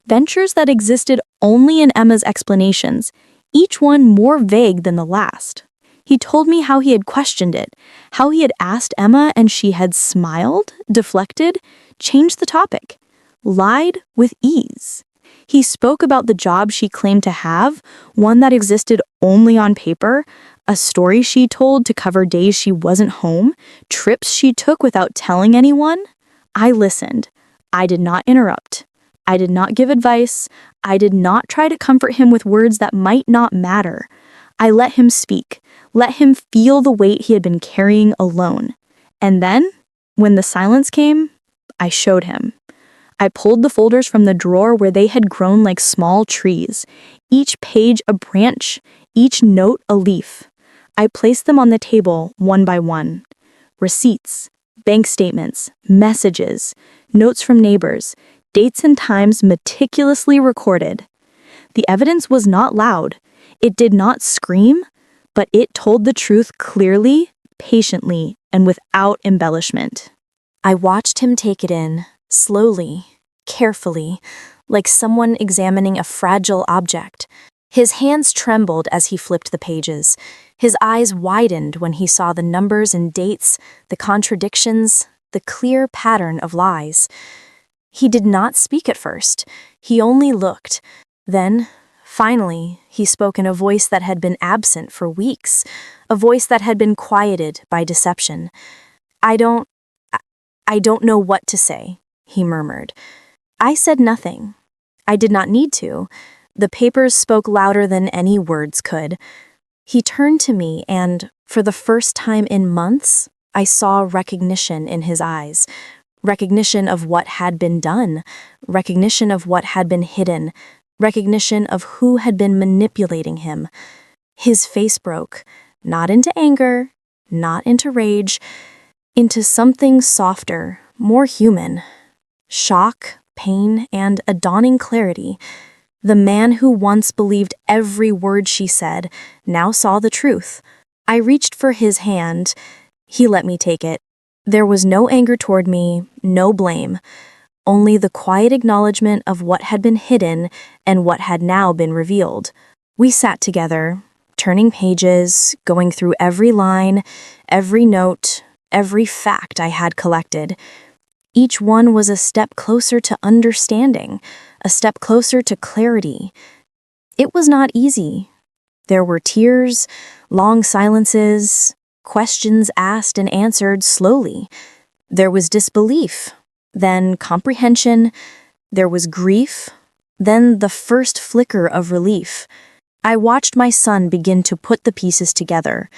Speaker 1: Ventures that existed only in Emma's explanations, each one more vague than the last.
Speaker 2: He told me how he had questioned it, how he had asked Emma and she had smiled, deflected, changed the topic, lied with ease. He spoke about the job she claimed to have, one that existed only on paper, a story she told to cover days she wasn't home, trips she took without telling anyone. I listened. I did not interrupt. I did not give advice. I did not try to comfort him with words that might not matter. I let him speak, let him feel the weight he had been carrying alone. And then, when the silence came, I showed him. I pulled the folders from the drawer where they had grown like small trees, each page a branch, each note a leaf. I placed them on the table one by one. Receipts, bank statements, messages, notes from neighbors, dates and times meticulously recorded. The evidence was not loud. It did not scream, but it told the truth clearly, patiently, and without embellishment.
Speaker 1: I watched him take it in, slowly, carefully, like someone examining a fragile object. His hands trembled as he flipped the pages. His eyes widened when he saw the numbers and dates, the contradictions, the clear pattern of lies. He did not speak at first. He only looked. Then, finally, he spoke in a voice that had been absent for weeks, a voice that had been quieted by deception. I don't know what to say," he murmured. I said nothing. I did not need to. The papers spoke louder than any words could. He turned to me and, for the first time in months, I saw recognition in his eyes. Recognition of what had been done. Recognition of what had been hidden. Recognition of who had been manipulating him. His face broke, not into anger, not into rage, into something softer, more human. Shock, pain, and a dawning clarity. The man who once believed every word she said now saw the truth. I reached for his hand. He let me take it. There was no anger toward me, no blame, only the quiet acknowledgement of what had been hidden and what had now been revealed. We sat together, turning pages, going through every line, every note, every fact I had collected. Each one was a step closer to understanding, a step closer to clarity. It was not easy. There were tears, long silences, questions asked and answered slowly. There was disbelief, then comprehension, there was grief, then the first flicker of relief. I watched my son begin to put the pieces together.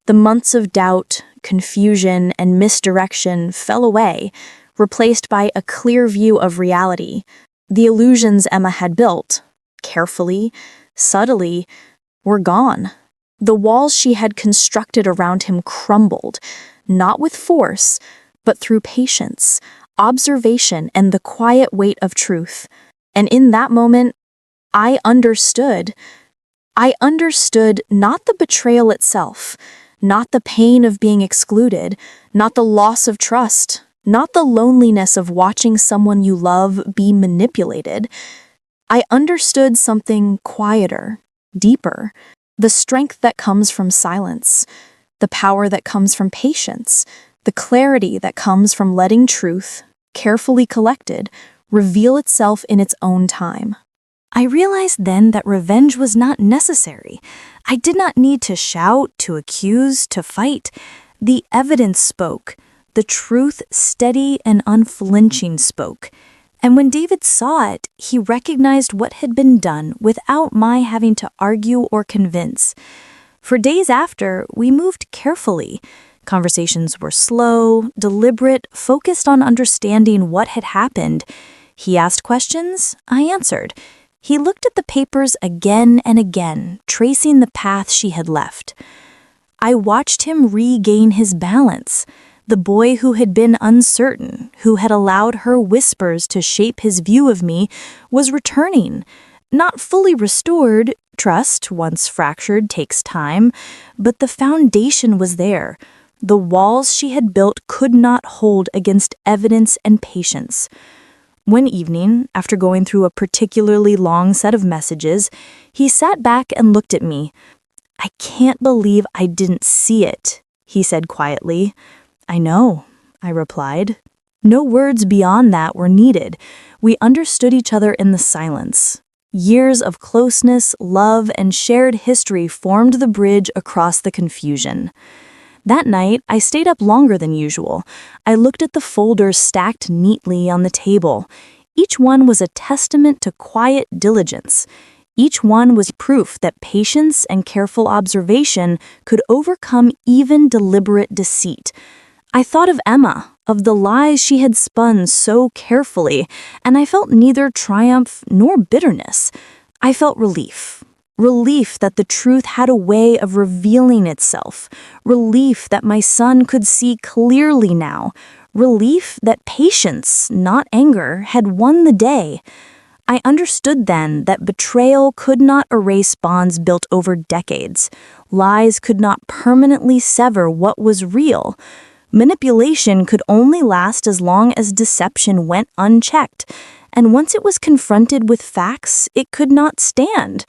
Speaker 1: The months of doubt, confusion, and misdirection fell away, replaced by a clear view of reality. The illusions Emma had built, carefully, subtly, were gone. The walls she had constructed around him crumbled, not with force, but through patience, observation, and the quiet weight of truth. And in that moment, I understood. I understood not the betrayal itself, not the pain of being excluded, not the loss of trust, not the loneliness of watching someone you love be manipulated. I understood something quieter, deeper, the strength that comes from silence, the power that comes from patience, the clarity that comes from letting truth, carefully collected, reveal itself in its own time. I realized then that revenge was not necessary. I did not need to shout, to accuse, to fight. The evidence spoke. The truth, steady and unflinching, spoke. And when David saw it, he recognized what had been done without my having to argue or convince. For days after, we moved carefully. Conversations were slow, deliberate, focused on understanding what had happened. He asked questions, I answered. He looked at the papers again and again, tracing the path she had left. I watched him regain his balance. The boy who had been uncertain, who had allowed her whispers to shape his view of me, was returning. Not fully restored, trust, once fractured, takes time, but the foundation was there. The walls she had built could not hold against evidence and patience. One evening, after going through a particularly long set of messages, he sat back and looked at me.
Speaker 2: "I can't believe I didn't see it," he said quietly. "I know," I replied. No words beyond that were needed. We understood each other in the silence. Years of closeness, love, and shared history formed the bridge across the confusion. That night, I stayed up longer than usual. I looked at the folders stacked neatly on the table. Each one was a testament to quiet diligence. Each one was proof that patience and careful observation could overcome even deliberate deceit. I thought of Emma, of the lies she had spun so carefully, and I felt neither triumph nor bitterness. I felt relief. Relief that the truth had a way of revealing itself. Relief that my son could see clearly now. Relief that patience, not anger, had won the day. I understood then that betrayal could not erase bonds built over decades. Lies could not permanently sever what was real. Manipulation could only last as long as deception went unchecked, and once it was confronted with facts, it could not stand.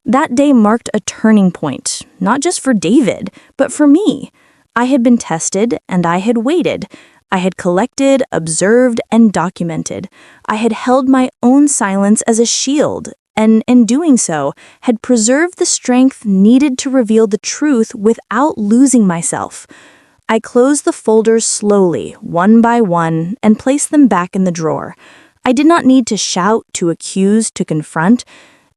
Speaker 2: That day marked a turning point, not just for David, but for me. I had been tested, and I had waited. I had collected, observed, and documented. I had held my own silence as a shield, and in doing so, had preserved the strength needed to reveal the truth without losing myself. I closed the folders slowly, one by one, and placed them back in the drawer. I did not need to shout, to accuse, to confront.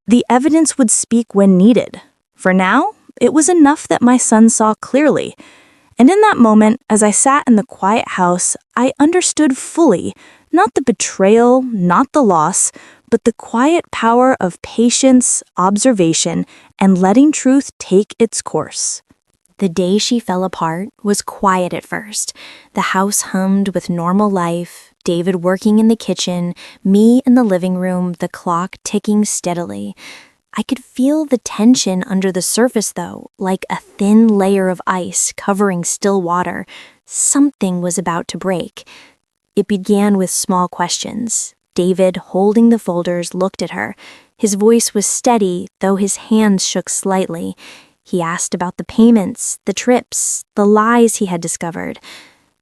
Speaker 2: The evidence would speak when needed. For now, it was enough that my son saw clearly. And in that moment, as I sat in the quiet house, I understood fully, not the betrayal, not the loss, but the quiet power of patience, observation, and letting truth take its course.
Speaker 1: The day she fell apart was quiet at first. The house hummed with normal life, David working in the kitchen, me in the living room, the clock ticking steadily. I could feel the tension under the surface, though, like a thin layer of ice covering still water. Something was about to break. It began with small questions. David, holding the folders, looked at her. His voice was steady, though his hands shook slightly. He asked about the payments, the trips, the lies he had discovered.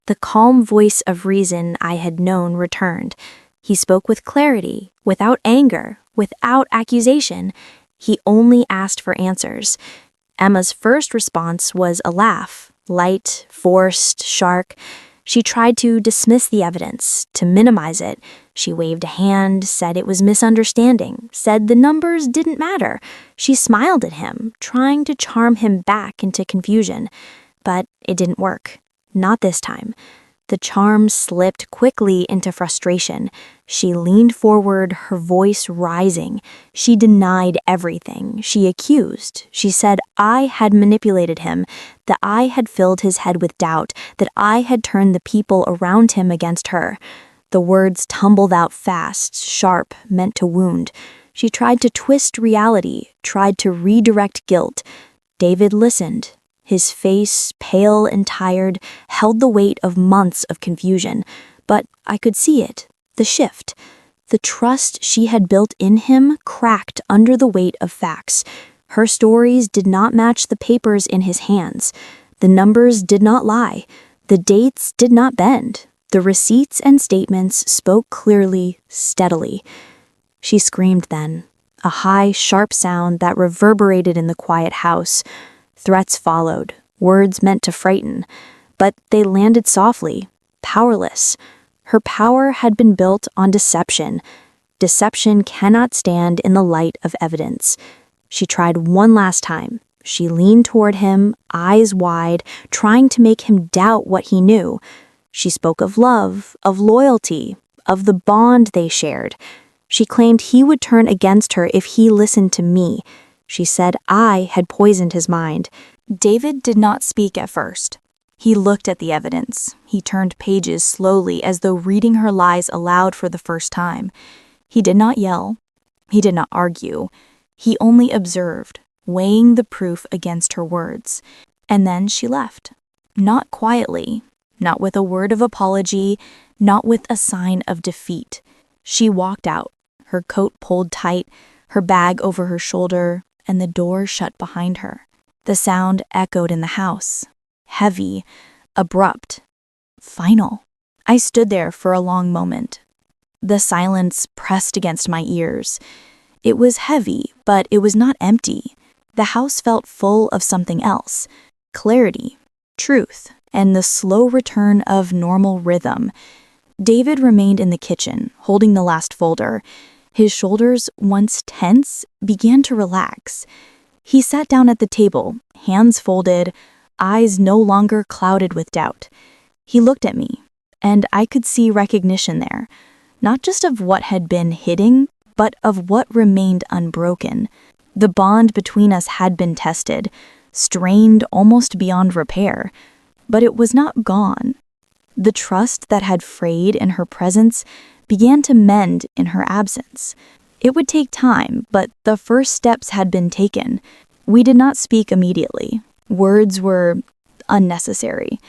Speaker 1: The calm voice of reason I had known returned. He spoke with clarity, without anger, without accusation. He only asked for answers. Emma's first response was a laugh, light, forced, sharp. She tried to dismiss the evidence, to minimize it. She waved a hand, said it was misunderstanding, said the numbers didn't matter. She smiled at him, trying to charm him back into confusion. But it didn't work. Not this time. The charm slipped quickly into frustration. She leaned forward, her voice rising. She denied everything. She accused. She said I had manipulated him, that I had filled his head with doubt, that I had turned the people around him against her. The words tumbled out fast, sharp, meant to wound. She tried to twist reality, tried to redirect guilt. David listened. His face, pale and tired, held the weight of months of confusion. But I could see it, the shift. The trust she had built in him cracked under the weight of facts. Her stories did not match the papers in his hands. The numbers did not lie. The dates did not bend. The receipts and statements spoke clearly, steadily. She screamed then, a high, sharp sound that reverberated in the quiet house. Threats followed, words meant to frighten, but they landed softly, powerless. Her power had been built on deception. Deception cannot stand in the light of evidence. She tried one last time. She leaned toward him, eyes wide, trying to make him doubt what he knew. She spoke of love, of loyalty, of the bond they shared. She claimed he would turn against her if he listened to me. She said I had poisoned his mind. David did not speak at first. He looked at the evidence. He turned pages slowly as though reading her lies aloud for the first time. He did not yell. He did not argue. He only observed, weighing the proof against her words. And then she left. Not quietly, not with a word of apology, not with a sign of defeat. She walked out, her coat pulled tight, her bag over her shoulder, and the door shut behind her. The sound echoed in the house, heavy, abrupt, final. I stood there for a long moment. The silence pressed against my ears. It was heavy, but it was not empty. The house felt full of something else: clarity, truth, and the slow return of normal rhythm. David remained in the kitchen, holding the last folder. His shoulders, once tense, began to relax. He sat down at the table, hands folded, eyes no longer clouded with doubt. He looked at me, and I could see recognition there, not just of what had been hidden, but of what remained unbroken. The bond between us had been tested, strained almost beyond repair, but it was not gone. The trust that had frayed in her presence began to mend in her absence. It would take time, but the first steps had been taken. We did not speak immediately. Words were unnecessary.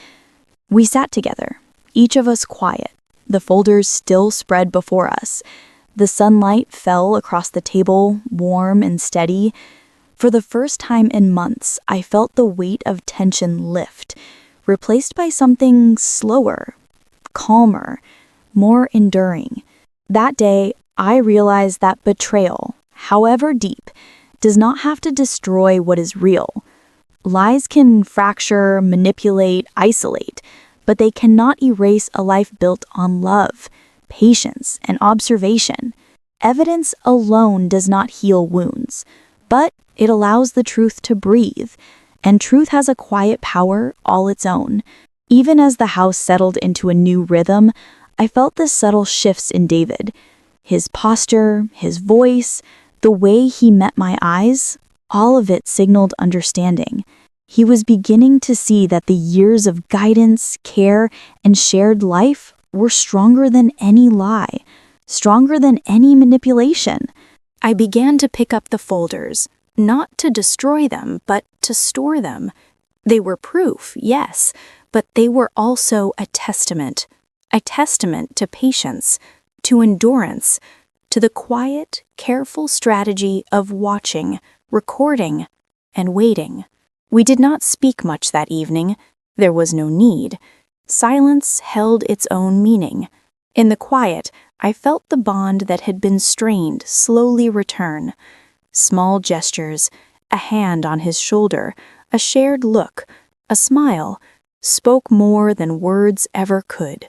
Speaker 1: We sat together, each of us quiet, the folders still spread before us. The sunlight fell across the table, warm and steady. For the first time in months, I felt the weight of tension lift, replaced by something slower, calmer, more enduring. That day, I realized that betrayal, however deep, does not have to destroy what is real. Lies can fracture, manipulate, isolate, but they cannot erase a life built on love, patience, and observation. Evidence alone does not heal wounds, but it allows the truth to breathe, and truth has a quiet power all its own. Even as the house settled into a new rhythm, I felt the subtle shifts in David. His posture, his voice, the way he met my eyes, all of it signaled understanding. He was beginning to see that the years of guidance, care, and shared life were stronger than any lie, stronger than any manipulation. I began to pick up the folders, not to destroy them, but to store them. They were proof, yes, but they were also a testament to patience, to endurance, to the quiet, careful strategy of watching, recording, and waiting. We did not speak much that evening. There was no need. Silence held its own meaning. In the quiet, I felt the bond that had been strained slowly return. Small gestures, a hand on his shoulder, a shared look, a smile, spoke more than words ever could.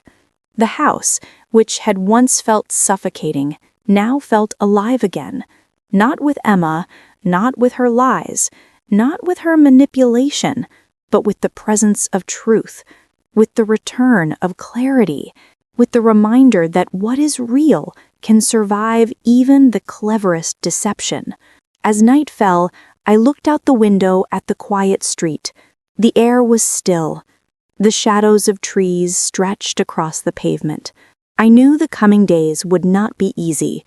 Speaker 1: The house, which had once felt suffocating, now felt alive again. Not with Emma, not with her lies, not with her manipulation, but with the presence of truth, with the return of clarity, with the reminder that what is real can survive even the cleverest deception. As night fell, I looked out the window at the quiet street. The air was still. The shadows of trees stretched across the pavement. I knew the coming days would not be easy.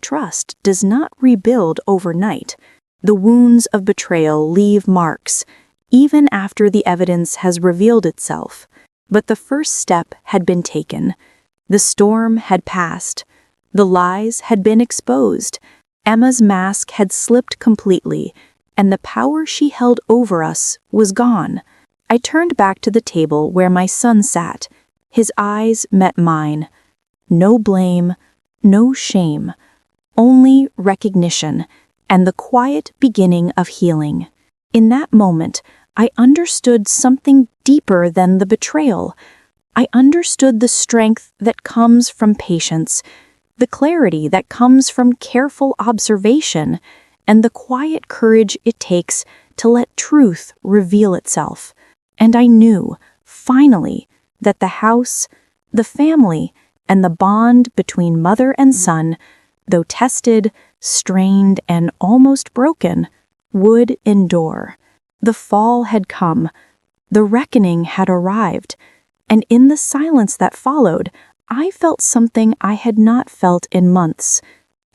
Speaker 1: Trust does not rebuild overnight. The wounds of betrayal leave marks, even after the evidence has revealed itself. But the first step had been taken. The storm had passed. The lies had been exposed. Emma's mask had slipped completely, and the power she held over us was gone. I turned back to the table where my son sat. His eyes met mine. No blame, no shame, only recognition and the quiet beginning of healing. In that moment, I understood something deeper than the betrayal. I understood the strength that comes from patience, the clarity that comes from careful observation, and the quiet courage it takes to let truth reveal itself. And I knew, finally, that the house, the family, and the bond between mother and son, though tested, strained, and almost broken, would endure. The fall had come. The reckoning had arrived. And in the silence that followed, I felt something I had not felt in months,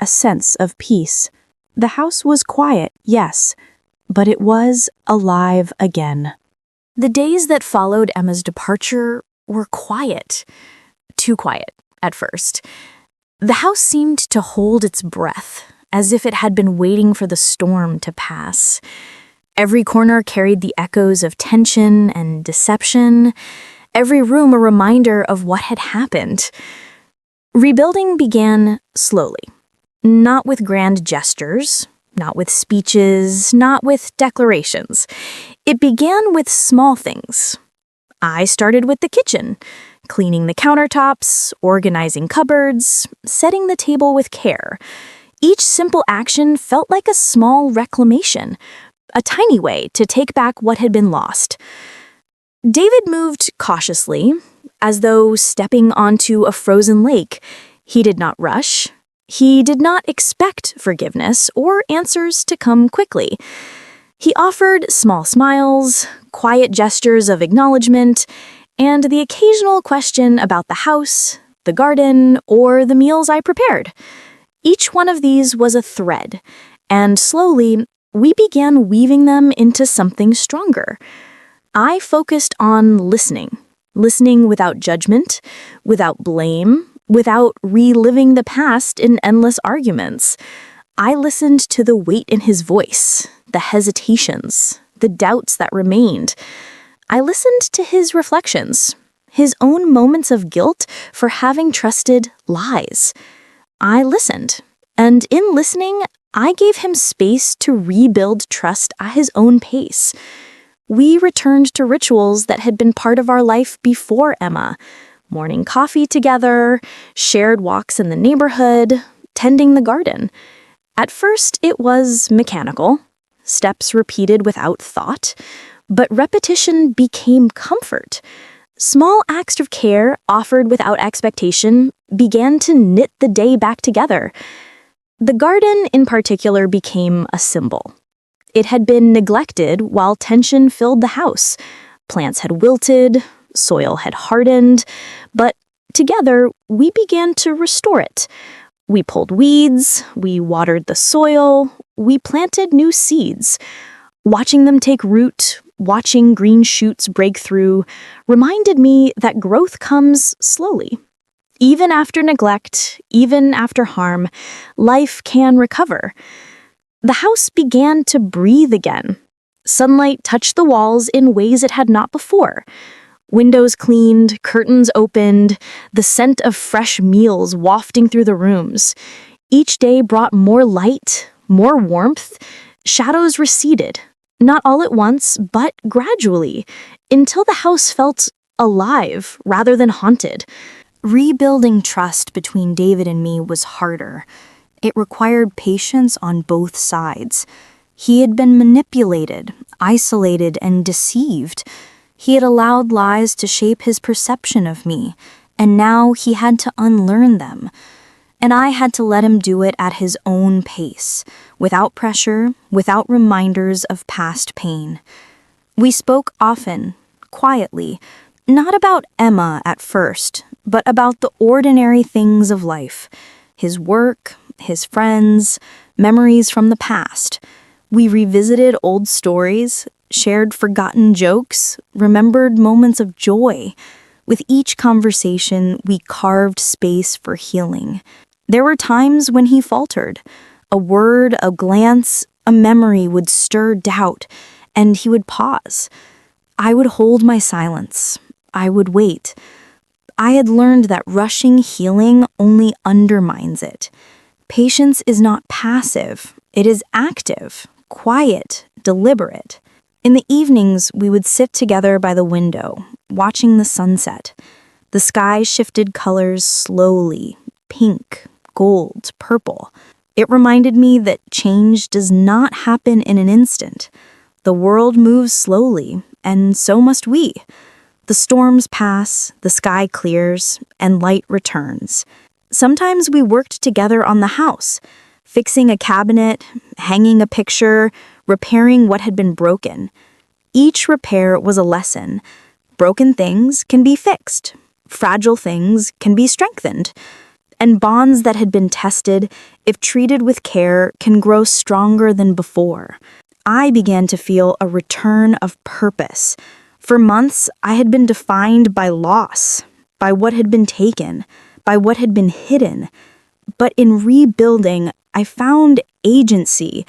Speaker 1: a sense of peace. The house was quiet, yes, but it was alive again.
Speaker 2: The days that followed Emma's departure were quiet. Too quiet, at first. The house seemed to hold its breath, as if it had been waiting for the storm to pass. Every corner carried the echoes of tension and deception, every room a reminder of what had happened. Rebuilding began slowly, not with grand gestures, not with speeches, not with declarations. It began with small things. I started with the kitchen, cleaning the countertops, organizing cupboards, setting the table with care. Each simple action felt like a small reclamation, a tiny way to take back what had been lost. David moved cautiously, as though stepping onto a frozen lake. He did not rush. He did not expect forgiveness or answers to come quickly. He offered small smiles, quiet gestures of acknowledgement, and the occasional question about the house, the garden, or the meals I prepared. Each one of these was a thread, and slowly, we began weaving them into something stronger. I focused on listening without judgment, without blame, without reliving the past in endless arguments. I listened to the weight in his voice, the hesitations, the doubts that remained. I listened to his reflections, his own moments of guilt for having trusted lies. I listened, and in listening, I gave him space to rebuild trust at his own pace. We returned to rituals that had been part of our life before Emma. Morning coffee together, shared walks in the neighborhood, tending the garden. At first, it was mechanical, steps repeated without thought, but repetition became comfort. Small acts of care offered without expectation began to knit the day back together. The garden, in particular, became a symbol. It had been neglected while tension filled the house. Plants had wilted, soil had hardened, but together we began to restore it. We pulled weeds, we watered the soil, we planted new seeds. Watching them take root, watching green shoots break through, reminded me that growth comes slowly. Even after neglect, even after harm, life can recover. The house began to breathe again. Sunlight touched the walls in ways it had not before. Windows cleaned, curtains opened, the scent of fresh meals wafting through the rooms. Each day brought more light, more warmth. Shadows receded, not all at once, but gradually, until the house felt alive rather than haunted.
Speaker 1: Rebuilding trust between David and me was harder. It required patience on both sides. He had been manipulated, isolated, and deceived. He had allowed lies to shape his perception of me, and now he had to unlearn them. And I had to let him do it at his own pace, without pressure, without reminders of past pain. We spoke often, quietly, not about Emma at first, but about the ordinary things of life. His work, his friends, memories from the past. We revisited old stories, shared forgotten jokes, remembered moments of joy. With each conversation, we carved space for healing. There were times when he faltered. A word, a glance, a memory would stir doubt, and he would pause. I would hold my silence. I would wait. I had learned that rushing healing only undermines it. Patience is not passive. It is active, quiet, deliberate. In the evenings, we would sit together by the window, watching the sunset. The sky shifted colors slowly, pink, gold, purple. It reminded me that change does not happen in an instant. The world moves slowly, and so must we. The storms pass, the sky clears, and light returns. Sometimes we worked together on the house, fixing a cabinet, hanging a picture, repairing what had been broken. Each repair was a lesson. Broken things can be fixed. Fragile things can be strengthened. And bonds that had been tested, if treated with care, can grow stronger than before. I began to feel a return of purpose. For months, I had been defined by loss, by what had been taken, by what had been hidden. But in rebuilding, I found agency.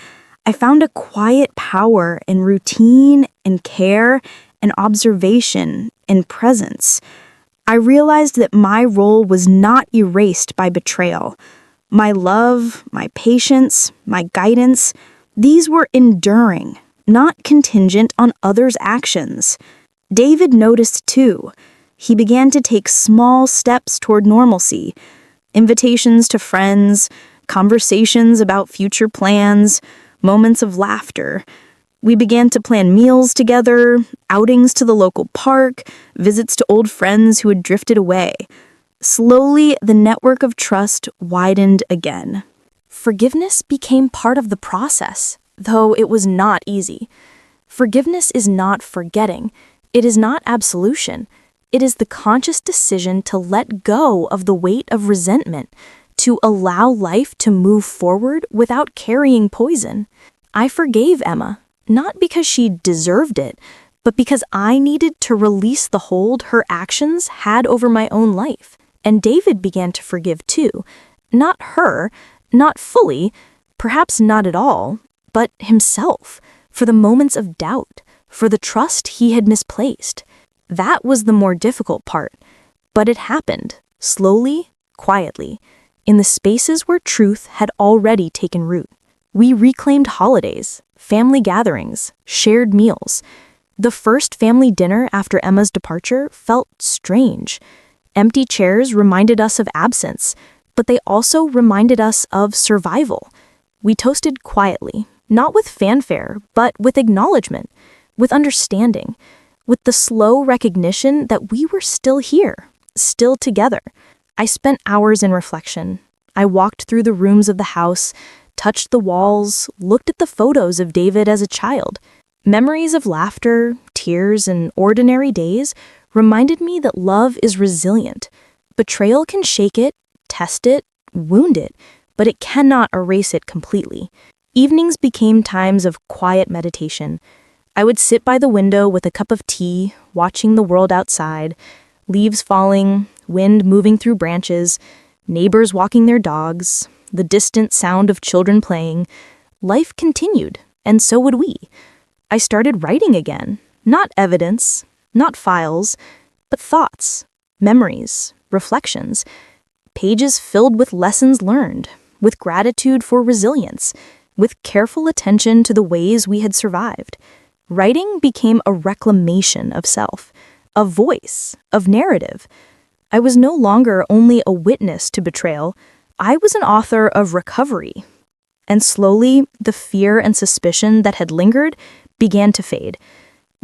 Speaker 2: I found a quiet power in routine and care and observation and presence. I realized that my role was not erased by betrayal. My love, my patience, my guidance, these were enduring, not contingent on others' actions. David noticed too. He began to take small steps toward normalcy, invitations to friends, conversations about future plans, moments of laughter. We began to plan meals together, outings to the local park, visits to old friends who had drifted away. Slowly, the network of trust widened again.
Speaker 1: Forgiveness became part of the process, though it was not easy. Forgiveness is not forgetting. It is not absolution. It is the conscious decision to let go of the weight of resentment, to allow life to move forward without carrying poison. I forgave Emma, not because she deserved it, but because I needed to release the hold her actions had over my own life. And David began to forgive too. Not her, not fully, perhaps not at all, but himself, for the moments of doubt, for the trust he had misplaced. That was the more difficult part, but it happened, slowly, quietly, in the spaces where truth had already taken root. We reclaimed holidays, family gatherings, shared meals. The first family dinner after Emma's departure felt strange. Empty chairs reminded us of absence, but they also reminded us of survival. We toasted quietly, not with fanfare, but with acknowledgement, with understanding, with the slow recognition that we were still here, still together. I spent hours in reflection. I walked through the rooms of the house, touched the walls, looked at the photos of David as a child. Memories of laughter, tears, and ordinary days reminded me that love is resilient. Betrayal can shake it, test it, wound it, but it cannot erase it completely. Evenings became times of quiet meditation. I would sit by the window with a cup of tea, watching the world outside, leaves falling, wind moving through branches, neighbors walking their dogs, the distant sound of children playing. Life continued, and so would we. I started writing again, not evidence, not files, but thoughts, memories, reflections, pages filled with lessons learned, with gratitude for resilience, with careful attention to the ways we had survived. Writing became a reclamation of self, a voice, of narrative. I was no longer only a witness to betrayal, I was an author of recovery. And slowly, the fear and suspicion that had lingered began to fade.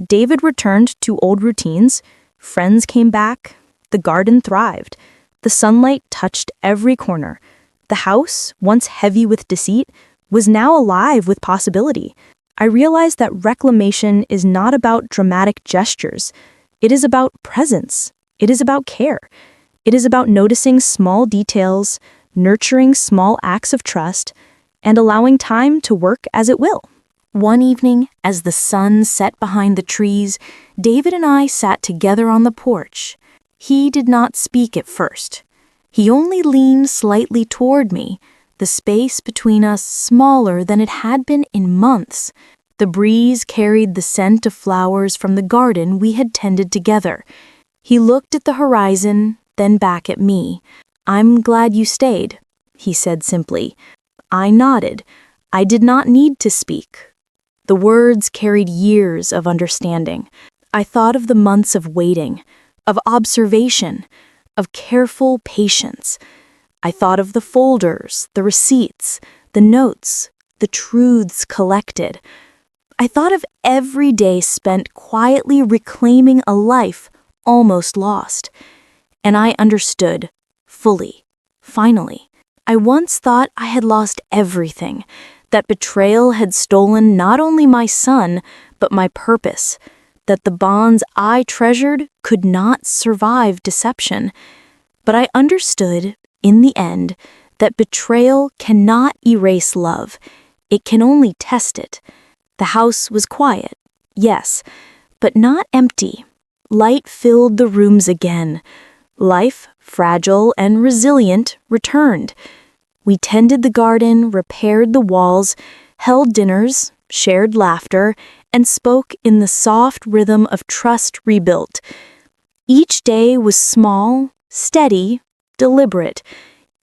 Speaker 1: David returned to old routines, friends came back, the garden thrived, the sunlight touched every corner. The house, once heavy with deceit, was now alive with possibility. I realized that reclamation is not about dramatic gestures. It is about presence. It is about care. It is about noticing small details, nurturing small acts of trust, and allowing time to work as it will. One evening, as the sun set behind the trees, David and I sat together on the porch. He did not speak at first. He only leaned slightly toward me, the space between us smaller than it had been in months. The breeze carried the scent of flowers from the garden we had tended together. He looked at the horizon, then back at me. "I'm glad you stayed," he said simply. I nodded. I did not need to speak. The words carried years of understanding. I thought of the months of waiting, of observation, of careful patience. I thought of the folders, the receipts, the notes, the truths collected. I thought of every day spent quietly reclaiming a life almost lost. And I understood, fully, finally. I once thought I had lost everything, that betrayal had stolen not only my son, but my purpose, that the bonds I treasured could not survive deception. But I understood, in the end, that betrayal cannot erase love. It can only test it. The house was quiet, yes, but not empty. Light filled the rooms again. Life, fragile and resilient, returned. We tended the garden, repaired the walls,
Speaker 2: held dinners, shared laughter, and spoke in the soft rhythm of trust rebuilt. Each day was small, steady, deliberate.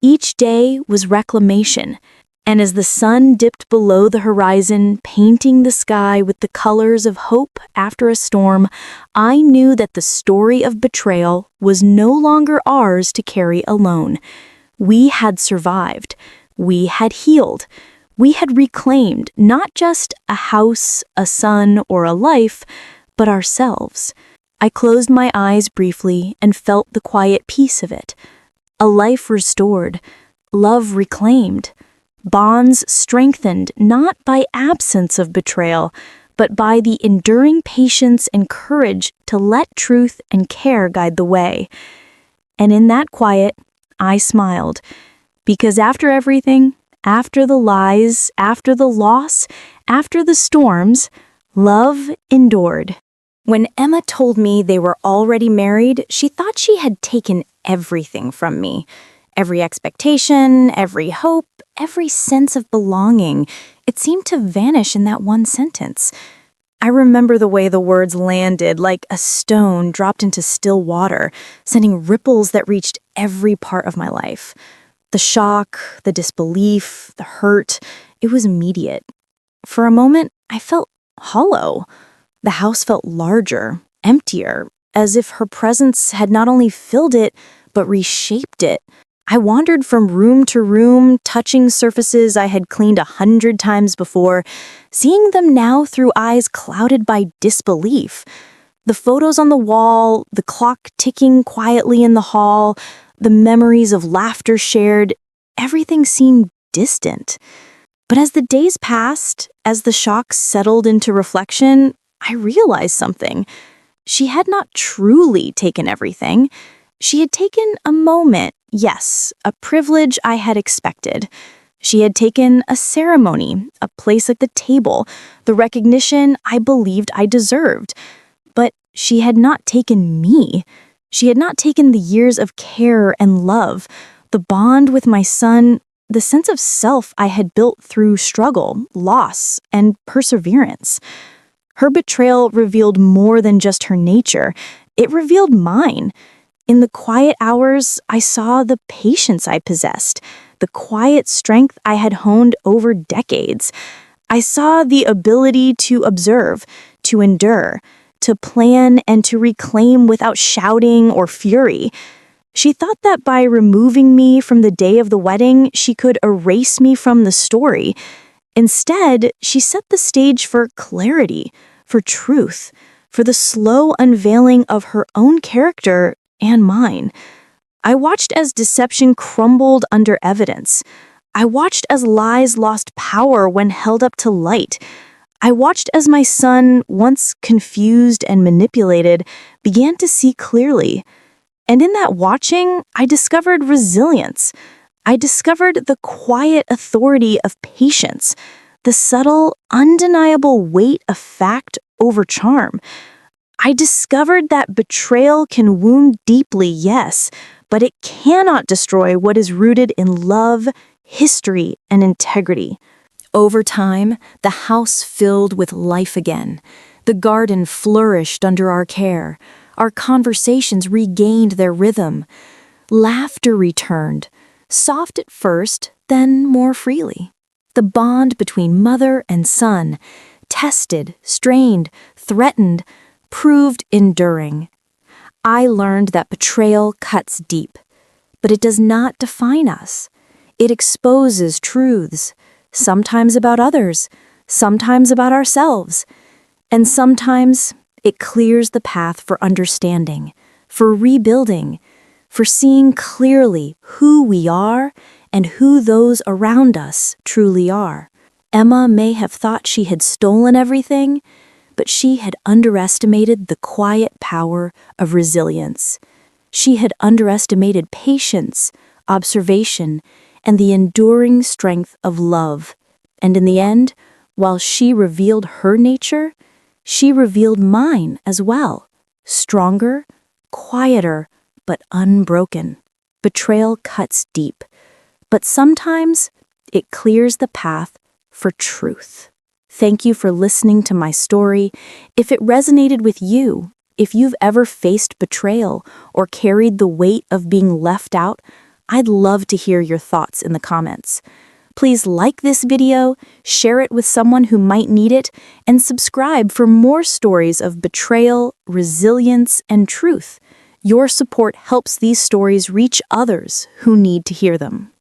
Speaker 2: Each day was reclamation. And as the sun dipped below the horizon, painting the sky with the colors of hope after a storm, I knew that the story of betrayal was no longer ours to carry alone. We had survived. We had healed. We had reclaimed not just a house, a son, or a life, but ourselves. I closed my eyes briefly and felt the quiet peace of it. A life restored, love reclaimed. Bonds strengthened not by absence of betrayal, but by the enduring patience and courage to let truth and care guide the way. And in that quiet, I smiled, because after everything, after the lies, after the loss, after the storms, love endured.
Speaker 3: When Emma told me they were already married, she thought she had taken everything from me. Every expectation, every hope, every sense of belonging. It seemed to vanish in that one sentence. I remember the way the words landed like a stone dropped into still water, sending ripples that reached every part of my life. The shock, the disbelief, the hurt, it was immediate. For a moment, I felt hollow. The house felt larger, emptier, as if her presence had not only filled it, but reshaped it. I wandered from room to room, touching surfaces I had cleaned 100 times before, seeing them now through eyes clouded by disbelief. The photos on the wall, the clock ticking quietly in the hall, the memories of laughter shared, everything seemed distant. But as the days passed, as the shock settled into reflection, I realized something. She had not truly taken everything. She had taken a moment, yes, a privilege I had expected. She had taken a ceremony, a place at the table, the recognition I believed I deserved. But she had not taken me. She had not taken the years of care and love, the bond with my son, the sense of self I had built through struggle, loss, and perseverance. Her betrayal revealed more than just her nature. It revealed mine. In the quiet hours, I saw the patience I possessed, the quiet strength I had honed over decades. I saw the ability to observe, to endure, to plan and to reclaim without shouting or fury. She thought that by removing me from the day of the wedding, she could erase me from the story. Instead, she set the stage for clarity, for truth, for the slow unveiling of her own character and mine. I watched as deception crumbled under evidence. I watched as lies lost power when held up to light. I watched as my son, once confused and manipulated, began to see clearly. And in that watching, I discovered resilience. I discovered the quiet authority of patience, the subtle, undeniable weight of fact over charm. I discovered that betrayal can wound deeply, yes, but it cannot destroy what is rooted in love, history, and integrity. Over time, the house filled with life again. The garden flourished under our care. Our conversations regained their rhythm. Laughter returned, soft at first, then more freely. The bond between mother and son, tested, strained, threatened, proved enduring. I learned that betrayal cuts deep, but it does not define us. It exposes truths, sometimes about others, sometimes about ourselves, and sometimes it clears the path for understanding, for rebuilding, for seeing clearly who we are and who those around us truly are. Emma may have thought she had stolen everything, but she had underestimated the quiet power of resilience. She had underestimated patience, observation, and the enduring strength of love. And in the end, while she revealed her nature, she revealed mine as well, stronger, quieter, but unbroken. Betrayal cuts deep, but sometimes it clears the path
Speaker 2: for truth. Thank you for listening to my story. If it resonated with you, if you've ever faced betrayal or carried the weight of being left out, I'd love to hear your thoughts in the comments. Please like this video, share it with someone who might need it, and subscribe for more stories of betrayal, resilience, and truth. Your support helps these stories reach others who need to hear them.